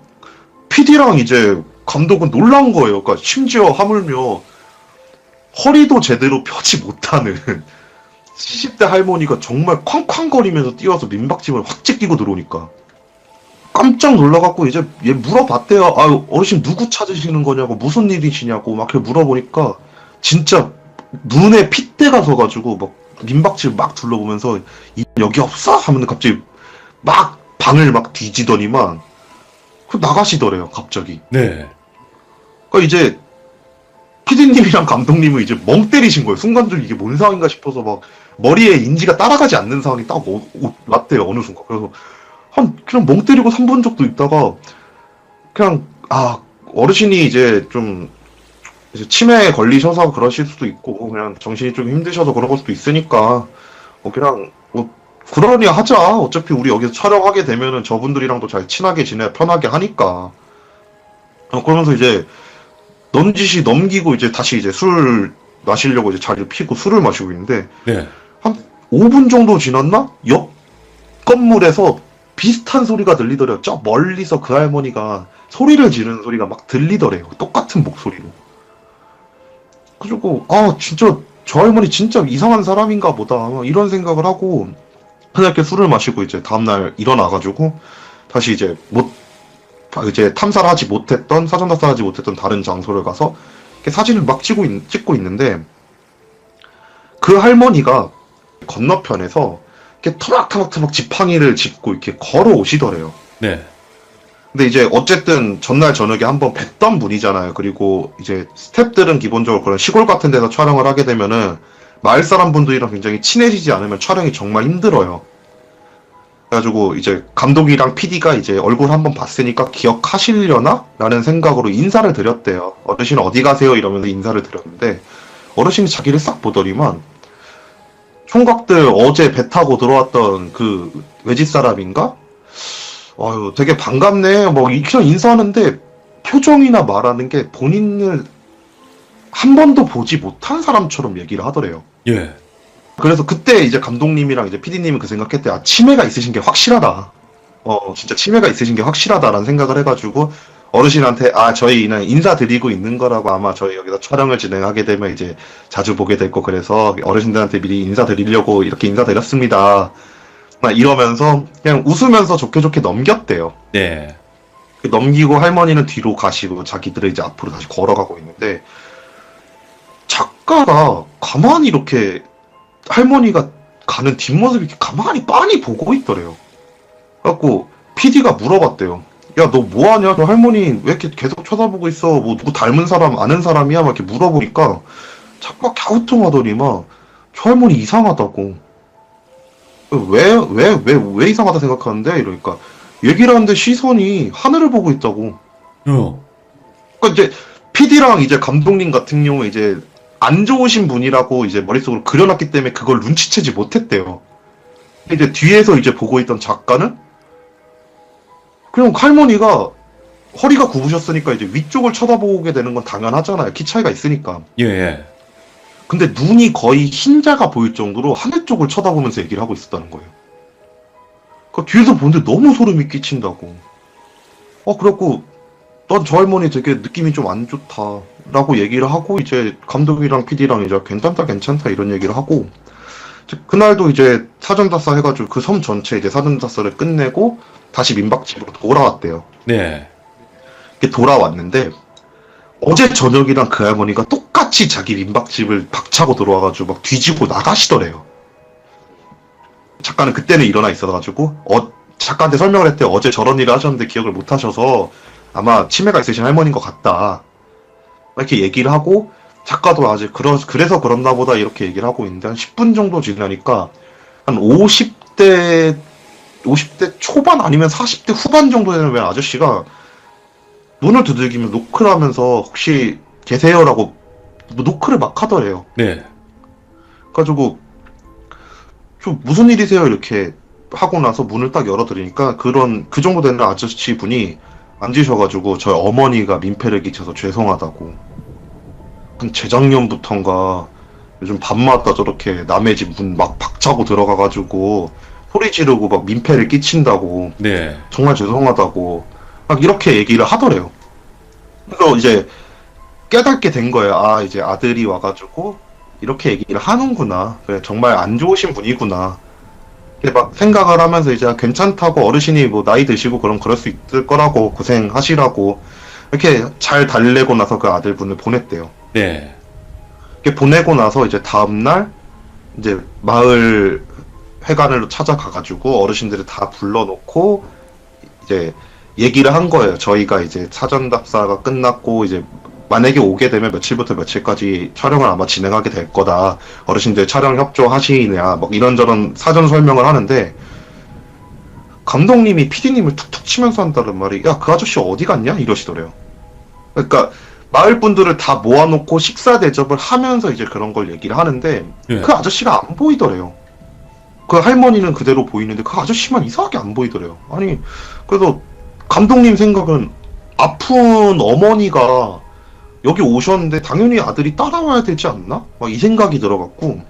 PD랑 이제 감독은 놀란 거예요. 그러니까 심지어 하물며 허리도 제대로 펴지 못하는 70대 할머니가 정말 쾅쾅거리면서 뛰어서 민박집을 확 찢기고 들어오니까 깜짝 놀라갖고 이제 얘 물어봤대요. 아, 어르신 누구 찾으시는 거냐고, 무슨 일이시냐고 막 이렇게 물어보니까 진짜 눈에 핏대가 서가지고 막 민박집 막 둘러보면서 여기 없어? 하면 갑자기 막 방을 막 뒤지더니만 나가시더래요, 갑자기. 네. 그러니까 이제 피디님이랑 감독님은 이제 멍 때리신 거예요. 순간적으로 이게 뭔 상황인가 싶어서 막 머리에 인지가 따라가지 않는 상황이 딱 왔대요, 어느 순간. 그래서 그냥 멍 때리고 3분 정도 있다가 그냥, 어르신이 이제 좀 이제 치매에 걸리셔서 그러실 수도 있고, 그냥 정신이 좀 힘드셔서 그런 걸 수도 있으니까, 그냥 그러니 하자. 어차피 우리 여기서 촬영하게 되면은 저분들이랑도 잘 친하게 편하게 하니까. 그러면서 이제 넌지시 넘기고 이제 다시 이제 술 마시려고 이제 자리를 피고 술을 마시고 있는데, 네. 한 5분 정도 지났나? 옆 건물에서 비슷한 소리가 들리더래요. 저 멀리서 그 할머니가 소리를 지르는 소리가 막 들리더래요. 똑같은 목소리로. 그리고 진짜 저 할머니 진짜 이상한 사람인가 보다, 막 이런 생각을 하고 그냥 이렇게 술을 마시고 이제 다음날 일어나가지고 다시 이제 이제 탐사를 하지 못했던, 사전 탐사를 하지 못했던 다른 장소를 가서 이렇게 사진을 막 찍고 있는데, 그 할머니가 건너편에서 이렇게 터락터락 지팡이를 짚고 이렇게 걸어오시더래요. 네. 근데 이제 어쨌든 전날 저녁에 한번 뵀던 분이잖아요. 그리고 이제 스태프들은 기본적으로 그런 시골 같은 데서 촬영을 하게 되면은 마을 사람 분들이랑 굉장히 친해지지 않으면 촬영이 정말 힘들어요. 그래가지고 이제 감독이랑 PD가 이제 얼굴 한번 봤으니까 기억하시려나? 라는 생각으로 인사를 드렸대요. 어르신 어디 가세요? 이러면서 인사를 드렸는데, 어르신이 자기를 싹 보더니만 총각들 어제 배 타고 들어왔던 그 외지 사람인가? 아유, 되게 반갑네. 뭐, 그냥 인사하는데 표정이나 말하는 게 본인을 한 번도 보지 못한 사람처럼 얘기를 하더래요. 예. 그래서 그때 이제 감독님이랑 이제 PD님은 그 생각했대. 치매가 있으신 게 확실하다. 진짜 치매가 있으신 게 확실하다라는 생각을 해가지고 어르신한테 저희는 인사드리고 있는 거라고, 아마 저희 여기서 촬영을 진행하게 되면 이제 자주 보게 될 거, 그래서 어르신들한테 미리 인사드리려고 이렇게 인사드렸습니다. 막 이러면서 그냥 웃으면서 좋게 넘겼대요. 네. 넘기고 할머니는 뒤로 가시고 자기들은 이제 앞으로 다시 걸어가고 있는데, 작가가 가만히 이렇게 할머니가 가는 뒷모습을 이렇게 가만히 빤히 보고 있더래요. 그래갖고 PD가 물어봤대요. 야, 너 뭐하냐? 너 할머니 왜 이렇게 계속 쳐다보고 있어? 뭐 누구 닮은 사람, 아는 사람이야? 막 이렇게 물어보니까 작가가 갸우뚱하더니만 저 할머니 이상하다고. 왜 이상하다 생각하는데? 이러니까 얘기를 하는데 시선이 하늘을 보고 있다고. 그러니까 이제 PD랑 이제 감독님 같은 경우에 이제 안 좋으신 분이라고 이제 머릿속으로 그려놨기 때문에 그걸 눈치채지 못했대요. 이제 뒤에서 이제 보고 있던 작가는 그냥 할머니가 허리가 굽으셨으니까 이제 위쪽을 쳐다보게 되는 건 당연하잖아요. 키 차이가 있으니까. 예, 예. 근데 눈이 거의 흰자가 보일 정도로 하늘 쪽을 쳐다보면서 얘기를 하고 있었다는 거예요. 그 뒤에서 보는데 너무 소름이 끼친다고. 그래갖고 난 저 할머니 되게 느낌이 좀 안 좋다라고 얘기를 하고 이제 감독이랑 PD랑 이제 괜찮다 괜찮다 이런 얘기를 하고 이제 그날도 이제 사전답사 해가지고 그 섬 전체 이제 사전답사를 끝내고 다시 민박집으로 돌아왔대요. 네. 이렇게 돌아왔는데 어제 저녁이랑 그 할머니가 똑같이 자기 민박집을 박차고 들어와가지고 막 뒤지고 나가시더래요. 작가는 그때는 일어나 있어가지고 작가한테 설명을 했대. 어제 저런 일을 하셨는데 기억을 못 하셔서 아마 치매가 있으신 할머니인 것 같다. 이렇게 얘기를 하고 작가도 아직 그래서 그런가 보다 이렇게 얘기를 하고 있는데 한 10분 정도 지나니까 한 50대 초반 아니면 40대 후반 정도 되는 왜 아저씨가 눈을 두들기면 노크를 하면서 혹시 계세요라고 노크를 막 하더래요. 네. 그래가지고 좀 무슨 일이세요 이렇게 하고 나서 문을 딱 열어드리니까 그 정도 되는 아저씨 분이 앉으셔가지고 저희 어머니가 민폐를 끼쳐서 죄송하다고 한 재작년부턴가 요즘 밤마다 저렇게 남의 집 문 막 박차고 들어가가지고 소리 지르고 막 민폐를 끼친다고 네. 정말 죄송하다고 막 이렇게 얘기를 하더래요. 그래서 이제 깨닫게 된 거예요. 아 이제 아들이 와가지고 이렇게 얘기를 하는구나. 그래 정말 안 좋으신 분이구나. 이렇게 막 생각을 하면서 이제 괜찮다고 어르신이 뭐 나이 드시고 그럴 수 있을 거라고 고생하시라고 이렇게 잘 달래고 나서 그 아들분을 보냈대요. 네. 이렇게 보내고 나서 이제 다음날 이제 마을 회관으로 찾아가가지고 어르신들을 다 불러놓고 이제 얘기를 한 거예요. 저희가 이제 사전답사가 끝났고 이제 만약에 오게 되면 며칠부터 며칠까지 촬영을 아마 진행하게 될 거다. 어르신들 촬영 협조하시냐 막 이런저런 사전 설명을 하는데 감독님이 PD님을 툭툭 치면서 한다는 말이 야 그 아저씨 어디 갔냐 이러시더래요. 그러니까 마을 분들을 다 모아놓고 식사 대접을 하면서 이제 그런 걸 얘기를 하는데 예. 그 아저씨가 안 보이더래요. 그 할머니는 그대로 보이는데 그 아저씨만 이상하게 안 보이더래요. 아니 그래서 감독님 생각은 아픈 어머니가 여기 오셨는데 당연히 아들이 따라와야 되지 않나? 막 이 생각이 들어갖고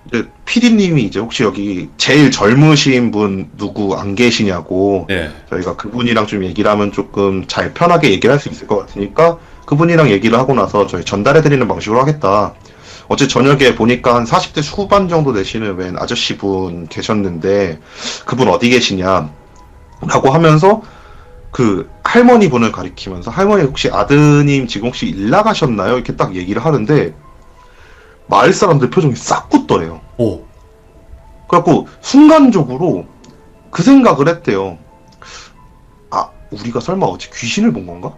이제 PD님이 이제 혹시 여기 제일 젊으신 분 누구 안 계시냐고 네. 저희가 그분이랑 좀 얘기를 하면 조금 잘 편하게 얘기를 할 수 있을 것 같으니까 그분이랑 얘기를 하고 나서 저희 전달해드리는 방식으로 하겠다. 어제 저녁에 보니까 한 40대 후반 정도 되시는 웬 아저씨 분 계셨는데 그분 어디 계시냐 라고 하면서 그 할머니 분을 가리키면서 할머니 혹시 아드님 지금 혹시 일 나가셨나요? 이렇게 딱 얘기를 하는데 마을 사람들 표정이 싹 굳더래요. 오. 그래갖고 순간적으로 그 생각을 했대요. 아 우리가 설마 어제 귀신을 본 건가?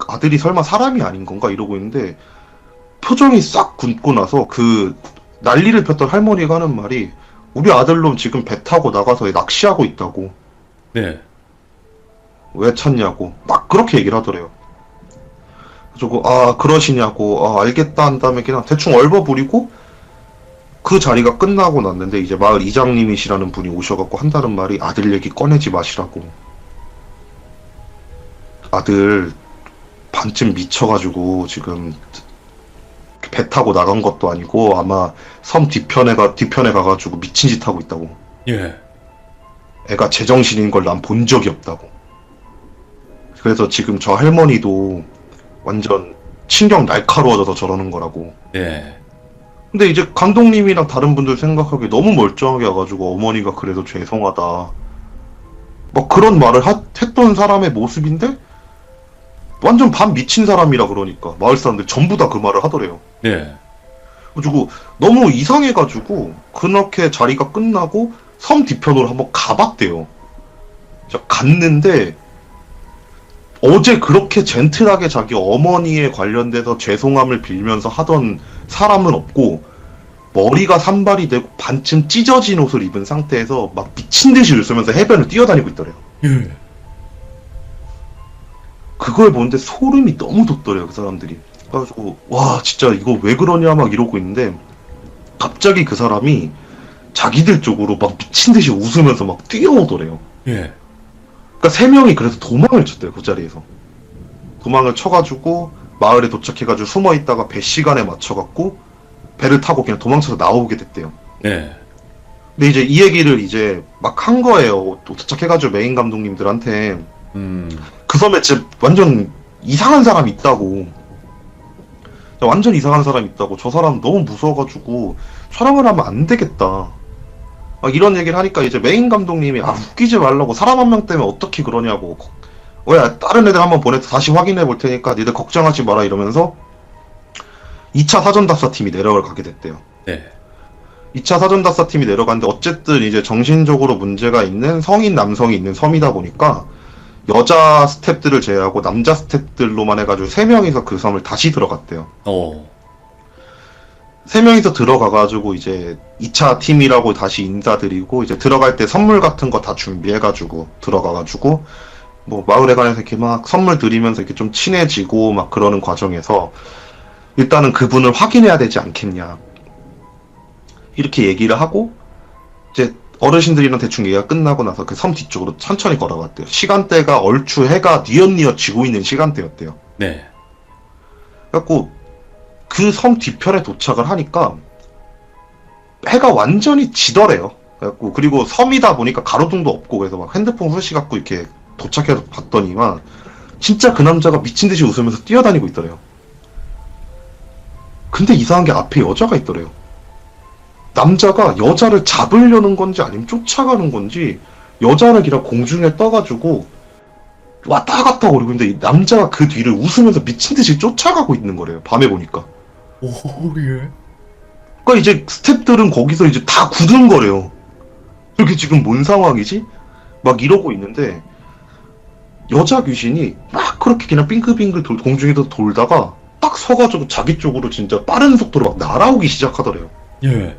아들이 설마 사람이 아닌 건가? 이러고 있는데 표정이 싹 굳고 나서 그 난리를 폈던 할머니가 하는 말이 우리 아들놈 지금 배 타고 나가서 낚시하고 있다고. 네. 왜 찾냐고 막 그렇게 얘기를 하더래요. 그래서 아 그러시냐고 아 알겠다 한 다음에 그냥 대충 얼버무리고 그 자리가 끝나고 났는데 이제 마을 이장님이시라는 분이 오셔갖고 한다는 말이 아들 얘기 꺼내지 마시라고. 아들 반쯤 미쳐가지고 지금 배 타고 나간 것도 아니고 아마 섬 뒤편에 가가지고 미친 짓 하고 있다고. 예. 애가 제정신인 걸 난 본 적이 없다고. 그래서 지금 저 할머니도 완전 신경 날카로워져서 저러는 거라고. 예. 근데 이제 감독님이랑 다른 분들 생각하기에 너무 멀쩡하게 와가지고 어머니가 그래도 죄송하다. 막 그런 말을 했던 사람의 모습인데 완전 반 미친 사람이라 그러니까 마을 사람들 전부 다 그 말을 하더래요. 예. 그리고 너무 이상해가지고 그렇게 자리가 끝나고 섬 뒤편으로 한번 가봤대요. 갔는데 어제 그렇게 젠틀하게 자기 어머니에 관련돼서 죄송함을 빌면서 하던 사람은 없고 머리가 산발이 되고 반쯤 찢어진 옷을 입은 상태에서 막 미친 듯이 웃으면서 해변을 뛰어다니고 있더래요. 예. 그걸 보는데 소름이 너무 돋더래요, 그 사람들이. 그래가지고 와 진짜 이거 왜 그러냐 막 이러고 있는데 갑자기 그 사람이 자기들 쪽으로 막 미친 듯이 웃으면서 막 뛰어오더래요. 예. 그러니까 세 명이 그래서 도망을 쳤대요. 그 자리에서. 도망을 쳐가지고 마을에 도착해가지고 숨어 있다가 배 시간에 맞춰갖고 배를 타고 그냥 도망쳐서 나오게 됐대요. 네. 근데 이제 이 얘기를 이제 막 한 거예요. 또 도착해가지고 메인 감독님들한테 그 섬에 진짜 완전 이상한 사람이 있다고. 완전 이상한 사람이 있다고. 저 사람 너무 무서워가지고 촬영을 하면 안 되겠다. 막 이런 얘기를 하니까 이제 메인 감독님이 아 웃기지 말라고 사람 한 명 때문에 어떻게 그러냐고. 왜 다른 애들 한번 보내서 다시 확인해 볼 테니까 니들 걱정하지 마라 이러면서 2차 사전답사팀이 내려가게 됐대요. 네. 2차 사전답사팀이 내려갔는데 어쨌든 이제 정신적으로 문제가 있는 성인 남성이 있는 섬이다 보니까 여자 스탭들을 제외하고 남자 스탭들로만 해가지고 3명이서 그 섬을 다시 들어갔대요. 3명이서 들어가가지고 이제 2차 팀이라고 다시 인사드리고 이제 들어갈 때 선물 같은 거 다 준비해가지고 들어가가지고 뭐 마을에 관해서 이렇게 막 선물 드리면서 이렇게 좀 친해지고 막 그러는 과정에서 일단은 그분을 확인해야 되지 않겠냐 이렇게 얘기를 하고 이제 어르신들이랑 대충 얘기가 끝나고 나서 그 섬 뒤쪽으로 천천히 걸어갔대요. 시간대가 얼추 해가 뉘엿뉘엿 지고 있는 시간대였대요. 네. 그래갖고 그 섬 뒤편에 도착을 하니까 해가 완전히 지더래요. 그래갖고 그리고 섬이다 보니까 가로등도 없고 그래서 막 핸드폰 후레쉬 갖고 이렇게 도착해서 봤더니만 진짜 그 남자가 미친 듯이 웃으면서 뛰어다니고 있더래요. 근데 이상한 게 앞에 여자가 있더래요. 남자가 여자를 잡으려는 건지 아니면 쫓아가는 건지 여자를 그냥 공중에 떠가지고 왔다 갔다 거리고 있는데 이 남자가 그 뒤를 웃으면서 미친 듯이 쫓아가고 있는 거래요. 밤에 보니까. 오, 예. 그러니까 이제 스탭들은 거기서 이제 다 굳은 거래요. 이게 지금 뭔 상황이지? 막 이러고 있는데 여자 귀신이 막 그렇게 그냥 빙글빙글 공중에서 돌다가 딱 서가지고 자기 쪽으로 진짜 빠른 속도로 막 날아오기 시작하더래요. 예.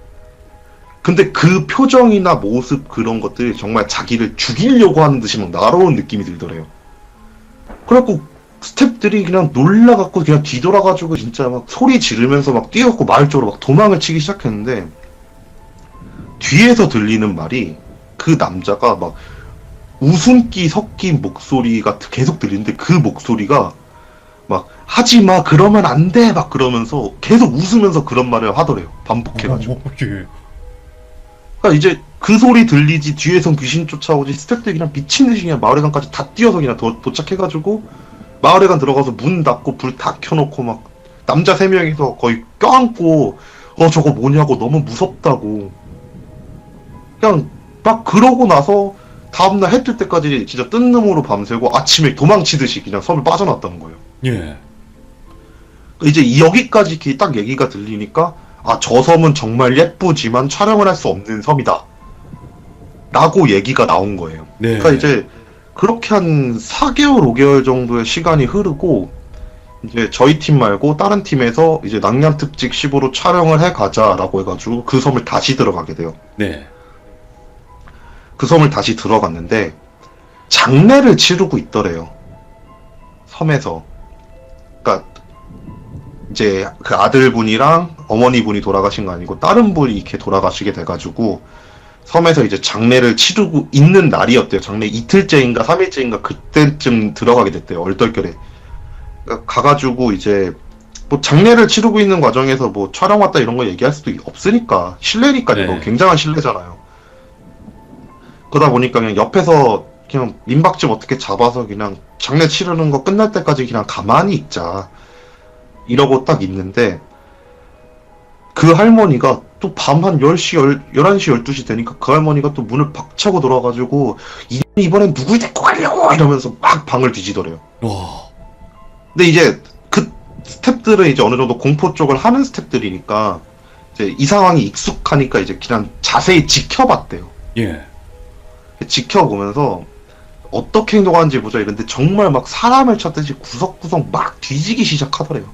근데 그 표정이나 모습 그런 것들이 정말 자기를 죽이려고 하는 듯이 막 날아오는 느낌이 들더래요. 그래갖고 스탭들이 그냥 놀라갖고 그냥 뒤돌아가지고 진짜 막 소리 지르면서 막 뛰어갖고 마을 쪽으로 막 도망을 치기 시작했는데 뒤에서 들리는 말이 그 남자가 막 웃음기 섞인 목소리가 계속 들리는데 그 목소리가 막 하지마 그러면 안 돼 막 그러면서 계속 웃으면서 그런 말을 하더래요. 반복해가지고. 예. 그러니까 이제 그 소리 들리지 뒤에선 귀신 쫓아오지 스태프들이 그냥 미친듯이 그냥 마을회관까지 다 뛰어서 그냥 도착해가지고 마을회관 들어가서 문 닫고 불 다 켜놓고 막 남자 3명이서 거의 껴안고 저거 뭐냐고 너무 무섭다고 그냥 막 그러고 나서 다음날 해 뜰 때까지 진짜 뜬 놈으로 밤새고 아침에 도망치듯이 그냥 섬을 빠져났다는 거예요. 예. 이제 여기까지 이렇게 딱 얘기가 들리니까 아, 저 섬은 정말 예쁘지만 촬영을 할 수 없는 섬이다. 라고 얘기가 나온 거예요. 네. 그러니까 이제 그렇게 한 4개월, 5개월 정도의 시간이 흐르고 이제 저희 팀 말고 다른 팀에서 이제 낭량특집 15로 촬영을 해가자라고 해가지고 그 섬을 다시 들어가게 돼요. 네. 그 섬을 다시 들어갔는데 장례를 치르고 있더래요. 섬에서. 그러니까 이제 그 아들분이랑 어머니분이 돌아가신 거 아니고 다른 분이 이렇게 돌아가시게 돼가지고 섬에서 이제 장례를 치르고 있는 날이었대요. 장례 이틀째인가 3일째인가 그때쯤 들어가게 됐대요. 얼떨결에. 그러니까 가가지고 이제 뭐 장례를 치르고 있는 과정에서 뭐 촬영 왔다 이런 거 얘기할 수도 없으니까 실례니까 네. 이거 굉장한 실례잖아요. 그러다 보니까 그냥 옆에서 그냥 민박집 어떻게 잡아서 그냥 장례 치르는 거 끝날 때까지 그냥 가만히 있자 이러고 딱 있는데 그 할머니가 또 밤 한 10시, 11시, 12시 되니까 그 할머니가 또 문을 박차고 들어와가지고 이번엔 누굴 데리고 가려고 이러면서 막 방을 뒤지더래요. 와. 근데 이제 그 스탭들은 이제 어느 정도 공포 쪽을 하는 스탭들이니까 이제 이 상황이 익숙하니까 이제 그냥 자세히 지켜봤대요. 예. 지켜보면서 어떻게 행동하는지 보자 이랬는데 정말 막 사람을 찾듯이 구석구석 막 뒤지기 시작하더래요.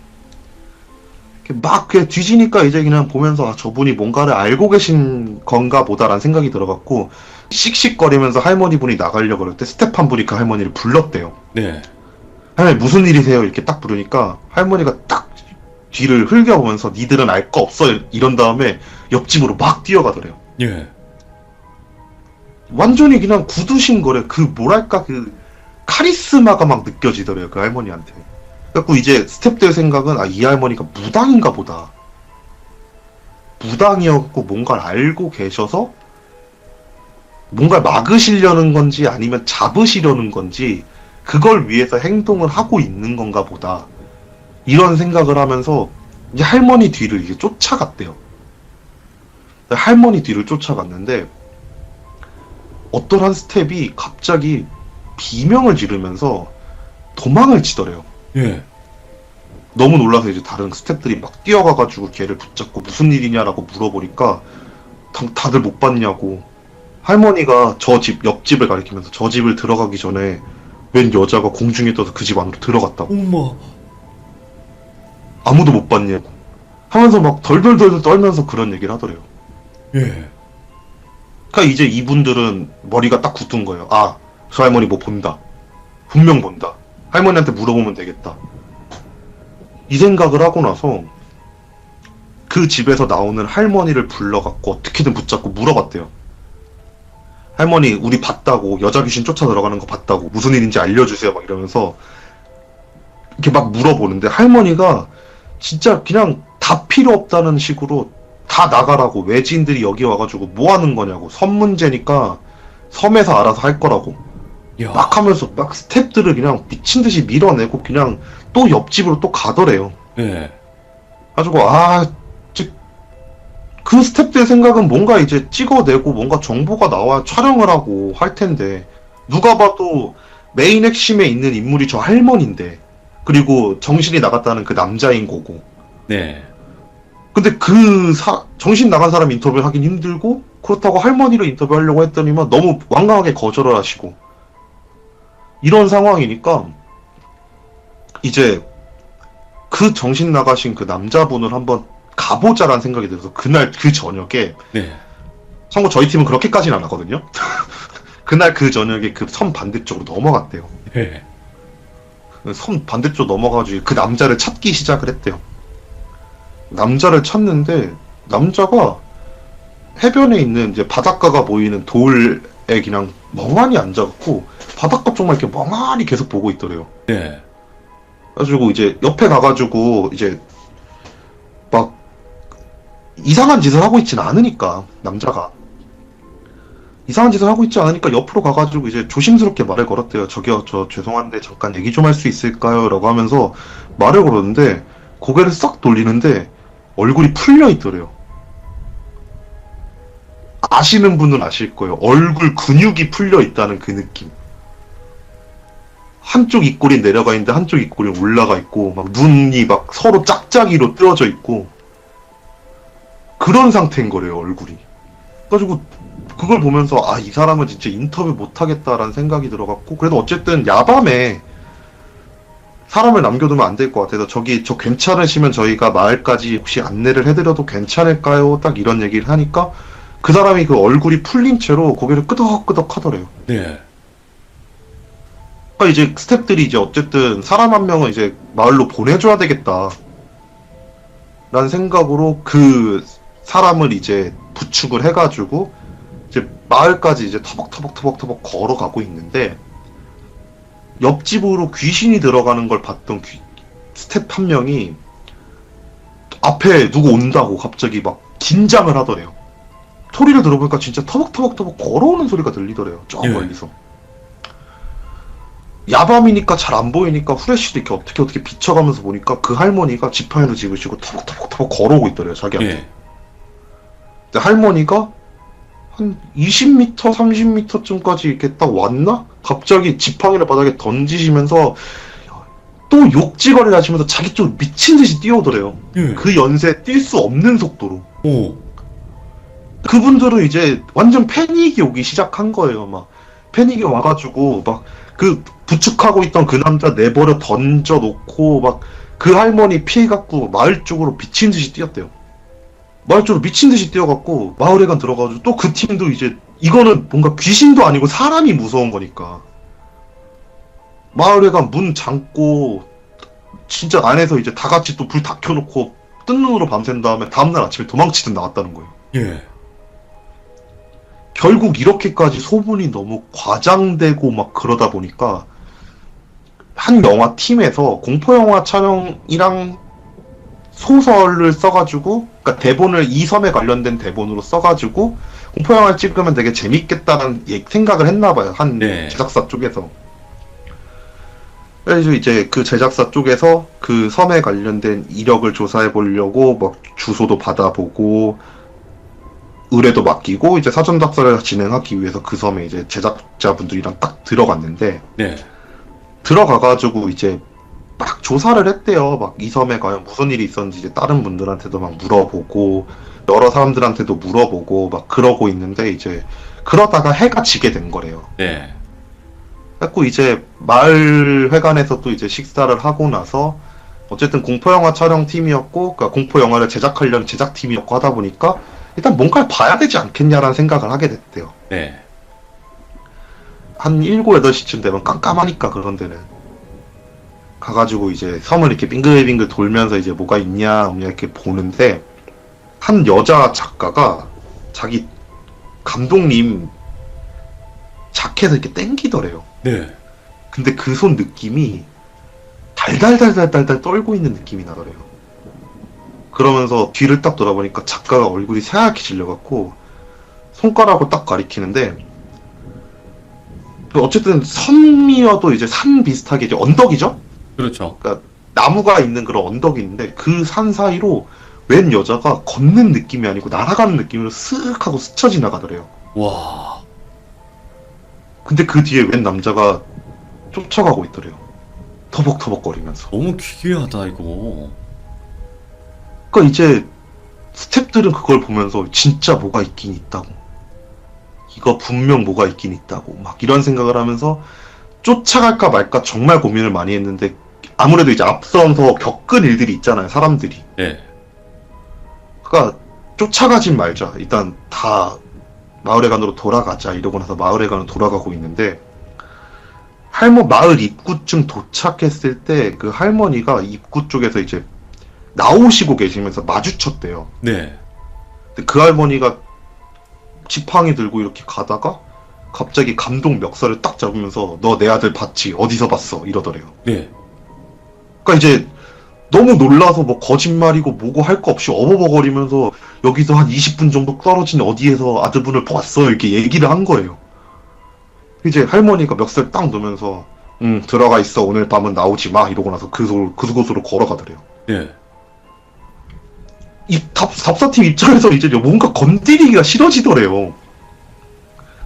막 그냥 뒤지니까 이제 그냥 보면서 아, 저분이 뭔가를 알고 계신 건가 보다라는 생각이 들어갔고 씩씩거리면서 할머니 분이 나가려고 그럴 때 스텝 한 분이 그 할머니를 불렀대요. 네. 할머니 무슨 일이세요? 이렇게 딱 부르니까 할머니가 딱 뒤를 흘겨보면서 니들은 알 거 없어 이런 다음에 옆집으로 막 뛰어가더래요. 예. 완전히 그냥 굳으신 거래. 그 뭐랄까 그 카리스마가 막 느껴지더래요, 그 할머니한테. 그래갖고 이제 스태프들 생각은, 아, 이 할머니가 무당인가 보다. 무당이었고 뭔가를 알고 계셔서 뭔가 막으시려는 건지 아니면 잡으시려는 건지 그걸 위해서 행동을 하고 있는 건가 보다. 이런 생각을 하면서 이제 할머니 뒤를 이제 쫓아갔대요. 할머니 뒤를 쫓아갔는데 어떤 한 스텝이 갑자기 비명을 지르면서 도망을 치더래요. 예. 너무 놀라서 이제 다른 스태프들이 막 뛰어가가지고 걔를 붙잡고 무슨 일이냐라고 물어보니까 다들 못 봤냐고. 할머니가 저 집, 옆집을 가리키면서 저 집을 들어가기 전에 웬 여자가 공중에 떠서 그 집 안으로 들어갔다고. 엄마. 아무도 못 봤냐고. 하면서 막 덜덜덜 떨면서 그런 얘기를 하더래요. 예. 그러니까 이제 이분들은 머리가 딱 굳은 거예요. 아, 저 할머니 뭐 본다. 분명 본다. 할머니한테 물어보면 되겠다. 이 생각을 하고 나서 그 집에서 나오는 할머니를 불러갖고 어떻게든 붙잡고 물어봤대요. 할머니, 우리 봤다고, 여자 귀신 쫓아 들어가는 거 봤다고, 무슨 일인지 알려주세요. 막 이러면서 이렇게 막 물어보는데 할머니가 진짜 그냥 다 필요 없다는 식으로 다 나가라고, 외지인들이 여기 와가지고 뭐 하는 거냐고, 섬 문제니까 섬에서 알아서 할 거라고 야. 막 하면서 막 스태프들을 그냥 미친 듯이 밀어내고 그냥 또 옆집으로 또 가더래요. 예. 가지고 그 스태프들 생각은 뭔가 이제 찍어내고 뭔가 정보가 나와 촬영을 하고 할 텐데 누가 봐도 메인 핵심에 있는 인물이 저 할머니인데 그리고 정신이 나갔다는 그 남자인 거고. 네. 근데 정신 나간 사람 인터뷰 하긴 힘들고 그렇다고 할머니를 인터뷰하려고 했더니만 너무 완강하게 거절을 하시고 이런 상황이니까 이제 그 정신 나가신 그 남자분을 한번 가보자라는 생각이 들어서 그날 그 저녁에 네. 참고 저희 팀은 그렇게까지는 안 하거든요. 그날 그 저녁에 그 섬 반대쪽으로 넘어갔대요. 예. 섬 반대쪽 넘어가가지고 그 남자를 찾기 시작을 했대요. 남자를 찾는데 남자가 해변에 있는 이제 바닷가가 보이는 돌에 그냥 멍하니 앉아갖고 바닷가 쪽만 이렇게 멍하니 계속 보고 있더래요. 네. 그래가지고 이제 옆에 가가지고 이제 막 이상한 짓을 하고 있진 않으니까 남자가 이상한 짓을 하고 있지 않으니까 옆으로 가가지고 이제 조심스럽게 말을 걸었대요. 저기요, 저 죄송한데 잠깐 얘기 좀 할 수 있을까요? 라고 하면서 말을 걸었는데 고개를 싹 돌리는데 얼굴이 풀려 있더래요. 아시는 분은 아실 거예요. 얼굴 근육이 풀려 있다는 그 느낌. 한쪽 입꼬리 내려가 있는데 한쪽 입꼬리 올라가 있고 막 눈이 막 서로 짝짝이로 뜨어져 있고 그런 상태인 거래요, 얼굴이. 그래가지고 그걸 보면서 아, 이 사람은 진짜 인터뷰 못 하겠다라는 생각이 들어갔고 그래도 어쨌든 야밤에 사람을 남겨두면 안 될 것 같아서 저 괜찮으시면 저희가 마을까지 혹시 안내를 해드려도 괜찮을까요? 딱 이런 얘기를 하니까 그 사람이 그 얼굴이 풀린 채로 고개를 끄덕끄덕 하더래요. 네. 그러니까 이제 스태프들이 이제 어쨌든 사람 한 명은 이제 마을로 보내줘야 되겠다 라는 생각으로 그 사람을 이제 부축을 해가지고 이제 마을까지 이제 터벅터벅 걸어가고 있는데 옆집으로 귀신이 들어가는 걸 봤던 스태프 한 명이 앞에 누구 온다고 갑자기 막 긴장을 하더래요. 소리를 들어보니까 진짜 터벅터벅 걸어오는 소리가 들리더래요. 저 예. 멀리서. 야밤이니까 잘 안 보이니까 후레쉬도 이렇게 어떻게 비춰가면서 보니까 그 할머니가 지팡이를 집으시고 터벅터벅 걸어오고 있더래요, 자기한테. 예. 근데 할머니가 한 20m, 30m쯤까지 이렇게 딱 왔나? 갑자기 지팡이를 바닥에 던지시면서 또 욕지거리를 하시면서 자기 쪽 미친 듯이 뛰어오더래요. 예. 그 연세에 뛸 수 없는 속도로. 오. 그분들은 이제 완전 패닉이 오기 시작한 거예요. 막 패닉이 와가지고 막 그 부축하고 있던 그 남자 내버려 던져놓고 막 그 할머니 피해갖고 마을 쪽으로 미친 듯이 뛰었대요. 마을 쪽으로 미친 듯이 뛰어갖고 마을회관 들어가가지고 또 그 팀도 이제 이거는 뭔가 귀신도 아니고 사람이 무서운 거니까 마을회관 문 잠고 진짜 안에서 이제 다 같이 또 불 다 켜놓고 뜬 눈으로 밤샌 다음에 다음날 아침에 도망치듯 나왔다는 거예요. 예. 결국 이렇게까지 소문이 너무 과장되고 막 그러다 보니까 한 영화 팀에서 공포영화 촬영이랑 소설을 써가지고, 그러니까 대본을 이 섬에 관련된 대본으로 써가지고 공포영화를 찍으면 되게 재밌겠다는 생각을 했나봐요. 한 네. 제작사 쪽에서. 그래서 이제 그 제작사 쪽에서 그 섬에 관련된 이력을 조사해 보려고 막 주소도 받아보고 의뢰도 맡기고 이제 사전 답사를 진행하기 위해서 그 섬에 이제 제작자분들이랑 딱 들어갔는데, 네. 들어가가지고 이제 막 조사를 했대요. 막 이 섬에 과연 무슨 일이 있었는지 이제 다른 분들한테도 막 물어보고 여러 사람들한테도 물어보고 막 그러고 있는데, 이제 그러다가 해가 지게 된 거래요. 네. 그래갖고 이제 마을 회관에서 또 이제 식사를 하고 나서 어쨌든 공포영화 촬영팀이었고, 그러니까 공포영화를 제작하려는 제작팀이었고 하다 보니까 일단 뭔가를 봐야 되지 않겠냐라는 생각을 하게 됐대요. 네. 한 7, 8시쯤 되면 깜깜하니까 그런 데는 가가지고 이제 섬을 이렇게 빙글빙글 돌면서 이제 뭐가 있냐 없냐 이렇게 보는데, 한 여자 작가가 자기 감독님 자켓을 이렇게 땡기더래요. 네. 근데 그 손 느낌이 달달달달달달 떨고 있는 느낌이 나더래요. 그러면서 뒤를 딱 돌아보니까 작가가 얼굴이 새하얗게 질려갖고 손가락으로 딱 가리키는데, 어쨌든 섬이어도 이제 산 비슷하게 이제 언덕이죠? 그렇죠. 그러니까 나무가 있는 그런 언덕이 있는데 그 산 사이로 웬 여자가 걷는 느낌이 아니고 날아가는 느낌으로 쓱 하고 스쳐 지나가더래요. 와. 근데 그 뒤에 웬 남자가 쫓아가고 있더래요. 터벅터벅거리면서. 너무 기괴하다 이거. 그러니까 이제 스태프들은 그걸 보면서 진짜 뭐가 있긴 있다고, 이거 분명 뭐가 있긴 있다고 막 이런 생각을 하면서 쫓아갈까 말까 정말 고민을 많이 했는데, 아무래도 이제 앞서서 겪은 일들이 있잖아요, 사람들이. 네. 그러니까 쫓아가진 말자, 일단 다 마을회관으로 돌아가자 이러고 나서 마을회관으로 돌아가고 있는데, 마을 입구쯤 도착했을 때 그 할머니가 입구 쪽에서 이제 나오시고 계시면서 마주쳤대요. 네. 근데 그 할머니가 지팡이 들고 이렇게 가다가 갑자기 감독 멱살을 딱 잡으면서 너 내 아들 봤지? 어디서 봤어? 이러더래요. 네. 그러니까 이제 너무 놀라서 뭐 거짓말이고 뭐고 할 거 없이 어버버거리면서 여기서 한 20분 정도 떨어진 어디에서 아들분을 봤어요, 이렇게 얘기를 한 거예요. 이제 할머니가 멱살 딱 놓으면서 들어가 있어, 오늘 밤은 나오지 마 이러고 나서 그곳으로 걸어가더래요. 네. 이 답사팀 입장에서 이제 뭔가 건드리기가 싫어지더래요.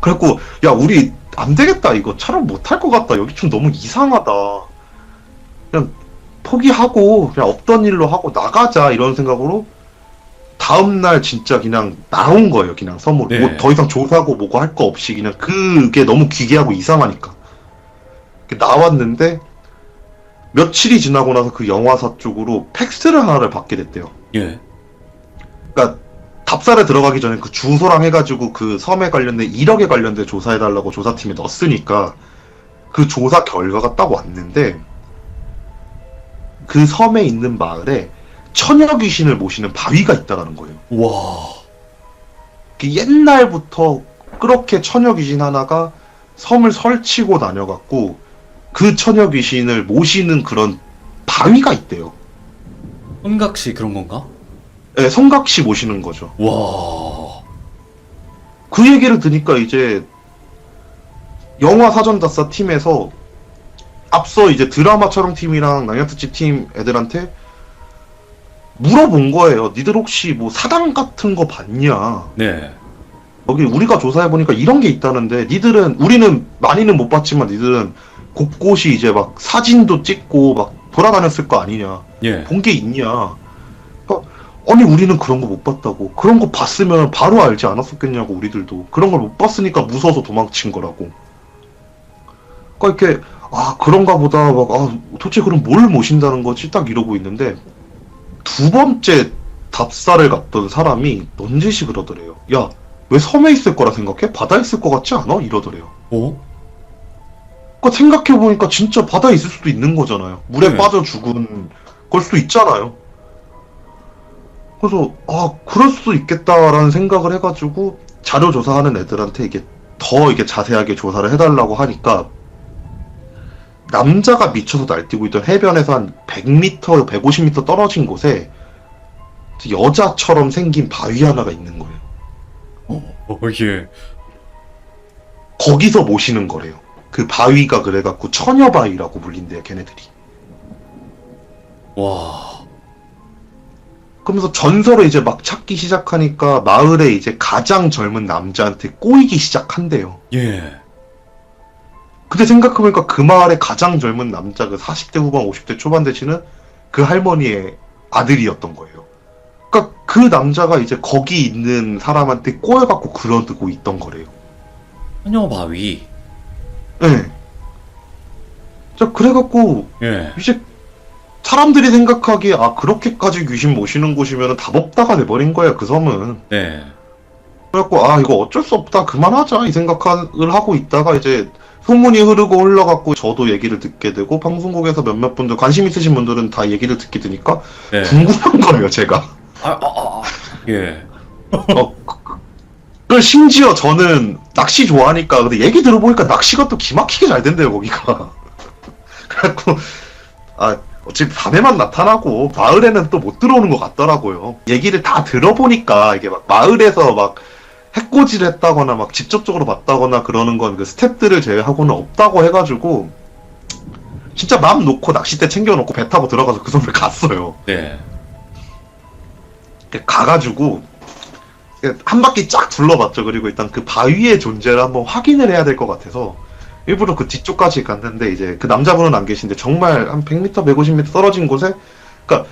그래갖고 야, 우리 안 되겠다, 이거 촬영 못할 것 같다, 여기 좀 너무 이상하다, 그냥 포기하고 그냥 없던 일로 하고 나가자 이런 생각으로 다음날 진짜 그냥 나온 거예요. 그냥 섬으로. 네. 뭐 더 이상 조사하고 뭐고 할 거 없이 그냥 그게 너무 기괴하고 이상하니까 나왔는데, 며칠이 지나고 나서 그 영화사 쪽으로 팩스를 하나를 받게 됐대요. 예. 그러니까 답사를 들어가기 전에 그 주소랑 해가지고 그 섬에 관련된 이력에 관련된 조사해달라고 조사팀에 넣었으니까 그 조사 결과가 딱 왔는데, 그 섬에 있는 마을에 처녀 귀신을 모시는 바위가 있다는 거예요. 와. 그 옛날부터 그렇게 처녀 귀신 하나가 섬을 설치고 다녀갖고 그 처녀 귀신을 모시는 그런 바위가 있대요. 성각시 그런 건가? 네, 성각시 모시는 거죠. 와. 그 얘기를 들으니까 이제 영화 사전답사 팀에서 앞서 이제 드라마 촬영팀이랑 낭야특집 팀 애들한테 물어본 거예요. 니들 혹시 뭐 사당 같은 거 봤냐? 네. 여기 우리가 조사해보니까 이런 게 있다는데, 우리는 많이는 못 봤지만 니들은 곳곳이 이제 막 사진도 찍고 막 돌아다녔을 거 아니냐? 예. 본 게 있냐? 아니, 우리는 그런 거 못 봤다고. 그런 거 봤으면 바로 알지 않았었겠냐고, 우리들도. 그런 걸 못 봤으니까 무서워서 도망친 거라고. 그러니까 이렇게, 그런가 보다, 도대체 그럼 뭘 모신다는 거지? 딱 이러고 있는데, 두 번째 답사를 갔던 사람이 넌지시 그러더래요. 야, 왜 섬에 있을 거라 생각해? 바다에 있을 것 같지 않아? 이러더래요. 어? 그러니까 생각해보니까 진짜 바다에 있을 수도 있는 거잖아요. 물에 네. 빠져 죽은 걸 수도 있잖아요. 그래서 그럴 수도 있겠다라는 생각을 해가지고 자료 조사하는 애들한테 이게 더 이게 자세하게 조사를 해달라고 하니까 남자가 미쳐서 날뛰고 있던 해변에서 한 100m, 150m 떨어진 곳에 여자처럼 생긴 바위 하나가 있는 거예요. 예. 거기서 모시는 거래요. 그 바위가 그래갖고 처녀바위라고 불린대요, 걔네들이. 와. 그러면서 전설을 이제 막 찾기 시작하니까 마을에 이제 가장 젊은 남자한테 꼬이기 시작한대요. 예. 근데 생각해보니까 그 마을의 가장 젊은 남자, 그 40대 후반, 50대 초반 되시는 그 할머니의 아들이었던 거예요. 그러니까 그 남자가 이제 거기 있는 사람한테 꼬여갖고 그러고 있던 거래요. 처녀 바위. 예. 자, 그래갖고 예. 이제 사람들이 생각하기에 아 그렇게까지 귀신 모시는 곳이면 답 없다가 돼버린 거야 그 섬은. 네. 그래갖고 아 이거 어쩔 수 없다 그만하자 이 생각을 하고 있다가 이제 소문이 흐르고 흘러갖고 저도 얘기를 듣게 되고 방송국에서 몇몇 분들 관심 있으신 분들은 다 얘기를 듣게 되니까 네. 궁금한 거예요 제가. 예. 그 심지어 저는 낚시 좋아하니까 근데 얘기 들어보니까 낚시가 또 기막히게 잘 된대요 거기가. 그래갖고 아 어차피 밤에만 나타나고 마을에는 또 못 들어오는 것 같더라고요. 얘기를 다 들어보니까 이게 막 마을에서 막 해코지를 했다거나 막 직접적으로 봤다거나 그러는 건 그 스태프들을 제외하고는 없다고 해가지고 진짜 마음 놓고 낚싯대 챙겨놓고 배 타고 들어가서 그 섬을 갔어요. 네. 가가지고 한 바퀴 쫙 둘러봤죠. 그리고 일단 그 바위의 존재를 한번 확인을 해야 될 것 같아서 일부러 그 뒤쪽까지 갔는데 이제 그 남자분은 안 계신데 정말 한 100m, 150m 떨어진 곳에 그러니까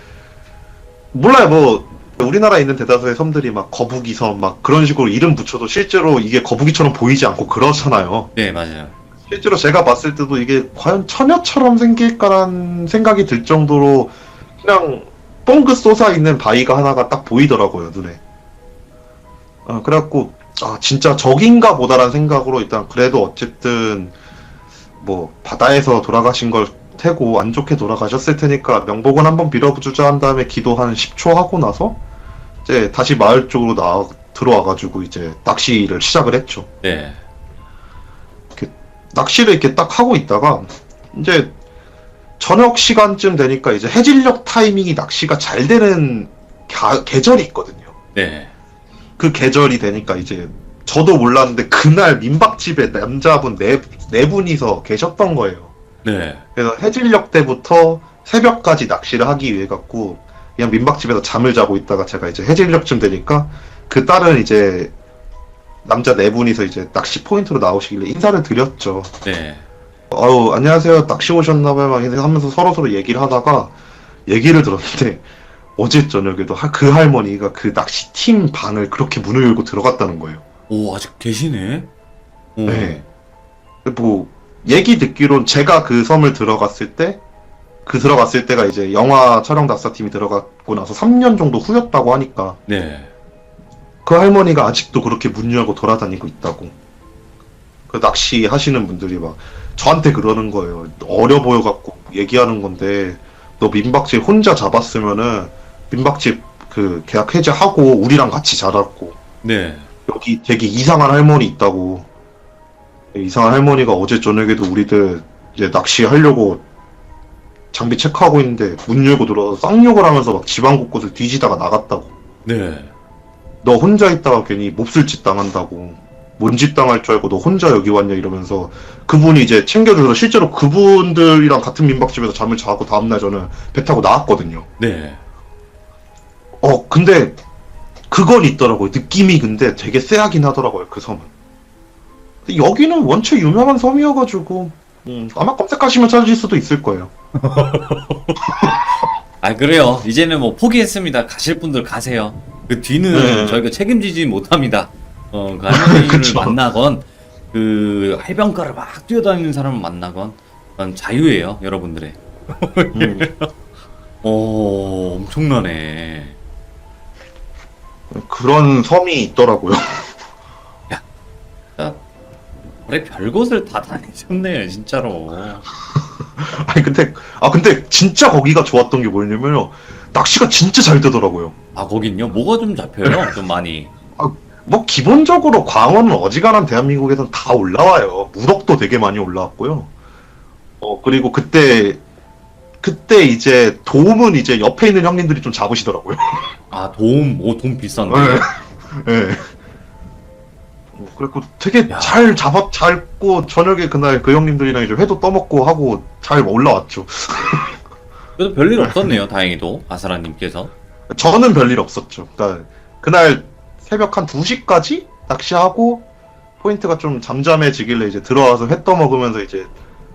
몰라요 뭐 우리나라에 있는 대다수의 섬들이 막 거북이 섬 막 그런 식으로 이름 붙여도 실제로 이게 거북이처럼 보이지 않고 그렇잖아요. 네, 맞아요. 실제로 제가 봤을 때도 이게 과연 처녀처럼 생길까라는 생각이 들 정도로 그냥 뻥긋 솟아 있는 바위가 하나가 딱 보이더라고요 눈에. 그래갖고 아 진짜 적인가 보다라는 생각으로 일단 그래도 어쨌든 뭐 바다에서 돌아가신 걸 테고 안 좋게 돌아가셨을 테니까 명복은 한번 빌어주자 한 다음에 기도 한 10초 하고 나서 이제 다시 마을 쪽으로 들어와가지고 이제 낚시를 시작을 했죠. 네. 낚시를 이렇게 딱 하고 있다가 이제 저녁 시간쯤 되니까 이제 해질녘 타이밍이 낚시가 잘 되는 계절이 있거든요. 네. 그 계절이 되니까 이제 저도 몰랐는데 그날 민박집에 남자분 네 분이서 계셨던 거예요. 네. 그래서 해질녘 때부터 새벽까지 낚시를 하기 위해 갖고 그냥 민박집에서 잠을 자고 있다가 제가 이제 해질녘쯤 되니까 그 딸은 이제 남자 네 분이서 이제 낚시 포인트로 나오시길래 인사를 드렸죠. 네. 아유 안녕하세요 낚시 오셨나봐요 막 하면서 서로서로 얘기를 하다가 얘기를 들었는데 어제 저녁에도 그 할머니가 그 낚시팀 방을 그렇게 문을 열고 들어갔다는 거예요. 오, 아직 계시네? 오. 네. 뭐 얘기 듣기론 제가 그 섬을 들어갔을 때가 이제 영화 촬영 낙사팀이 들어갔고 나서 3년 정도 후였다고 하니까 네. 그 할머니가 아직도 그렇게 문 열고 돌아다니고 있다고. 그 낚시 하시는 분들이 막 저한테 그러는 거예요. 어려 보여갖고 얘기하는 건데 너 민박집 혼자 잡았으면은 민박집 그 계약 해지하고 우리랑 같이 자랐고 네. 여기 되게 이상한 할머니 있다고. 이상한 할머니가 어제 저녁에도 우리들 이제 낚시하려고 장비 체크하고 있는데 문 열고 들어와서 쌍욕을 하면서 막 집안 곳곳을 뒤지다가 나갔다고. 네. 너 혼자 있다가 괜히 몹쓸 짓 당한다고. 뭔 짓 당할 줄 알고 너 혼자 여기 왔냐 이러면서 그분이 이제 챙겨줘서 실제로 그분들이랑 같은 민박집에서 잠을 자고 다음날 저는 배 타고 나왔거든요. 네. 근데 그건 있더라고요. 느낌이 근데 되게 쎄하긴 하더라고요. 그 섬은. 근데 여기는 원체 유명한 섬이어가지고 아마 검색하시면 찾으실 수도 있을 거예요. 아, 그래요. 이제는 뭐 포기했습니다. 가실 분들 가세요. 그 뒤는 네. 저희가 책임지지 못합니다. 그 할머니를 그쵸. 만나건, 그 해변가를 막 뛰어다니는 사람을 만나건, 그건 자유예요, 여러분들의. 엄청나네. 그런 섬이 있더라고요. 그래, 별곳을 다 다니셨네요, 진짜로. 아니 근데 진짜 거기가 좋았던 게 뭐냐면요. 낚시가 진짜 잘 되더라고요. 아, 거긴요? 뭐가 좀 잡혀요? 좀 많이. 뭐 기본적으로 광어는 어지간한 대한민국에선 다 올라와요. 무럭도 되게 많이 올라왔고요. 그리고 그때 이제 도움은 이제 옆에 있는 형님들이 좀 잡으시더라고요. 아, 도움 비싼데. 네. 그래고 되게 야. 잘 잡고 저녁에 그날 그 형님들이랑 이제 회도 떠먹고 하고 잘 올라왔죠. 그래도 별일 없었네요, 다행히도. 아사라님께서. 저는 별일 없었죠. 그러니까 그날 새벽 한 2시까지 낚시하고 포인트가 좀 잠잠해지길래 이제 들어와서 회 떠먹으면서 이제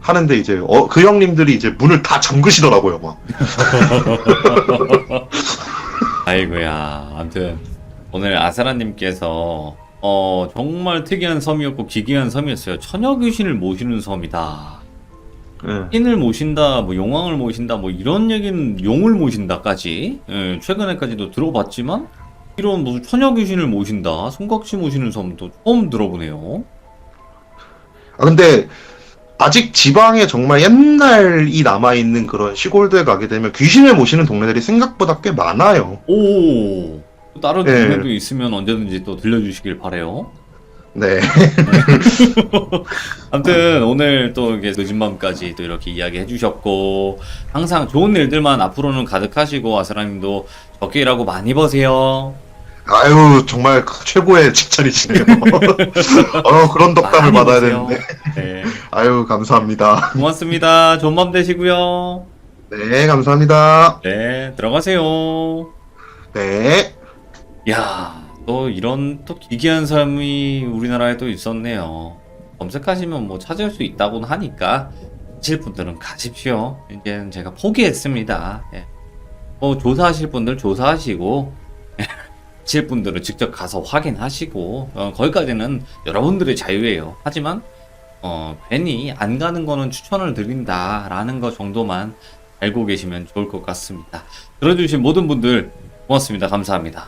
하는데 이제 그 형님들이 이제 문을 다 잠그시더라고요, 막. 아이고야. 아무튼 오늘 아사라님께서 정말 특이한 섬이었고 기괴한 섬이었어요. 처녀 귀신을 모시는 섬이다. 예. 신을 모신다, 뭐 용왕을 모신다, 뭐 이런 얘기는 용을 모신다까지 최근에까지도 들어봤지만 이런 무슨 처녀 귀신을 모신다, 손각시 모시는 섬도 처음 들어보네요. 아, 근데 아직 지방에 정말 옛날이 남아있는 그런 시골도에 가게 되면 귀신을 모시는 동네들이 생각보다 꽤 많아요. 오, 다른 예. 동네도 있으면 언제든지 또 들려주시길 바래요. 네. 아무튼 오늘 또 이렇게 늦은 밤까지 또 이렇게 이야기 해주셨고 항상 좋은 일들만 앞으로는 가득하시고 아사라님도 적게 일하고 많이 버세요. 아유, 정말 최고의 칭찬이시네요. 그런 덕담을 많이 받아야 버세요. 되는데. 네, 아유, 감사합니다. 고맙습니다. 좋은 밤 되시고요. 네, 감사합니다. 네, 들어가세요. 네. 야, 또 이런 또 기괴한 삶이 우리나라에 또 있었네요. 검색하시면 뭐 찾을 수 있다고는 하니까 가실 분들은 가십시오. 이제는 제가 포기했습니다. 예. 뭐 조사하실 분들 조사하시고 가실 분들은 직접 가서 확인하시고 거기까지는 여러분들의 자유예요. 하지만 괜히 안 가는 거는 추천을 드린다라는 거 정도만 알고 계시면 좋을 것 같습니다. 들어주신 모든 분들 고맙습니다. 감사합니다.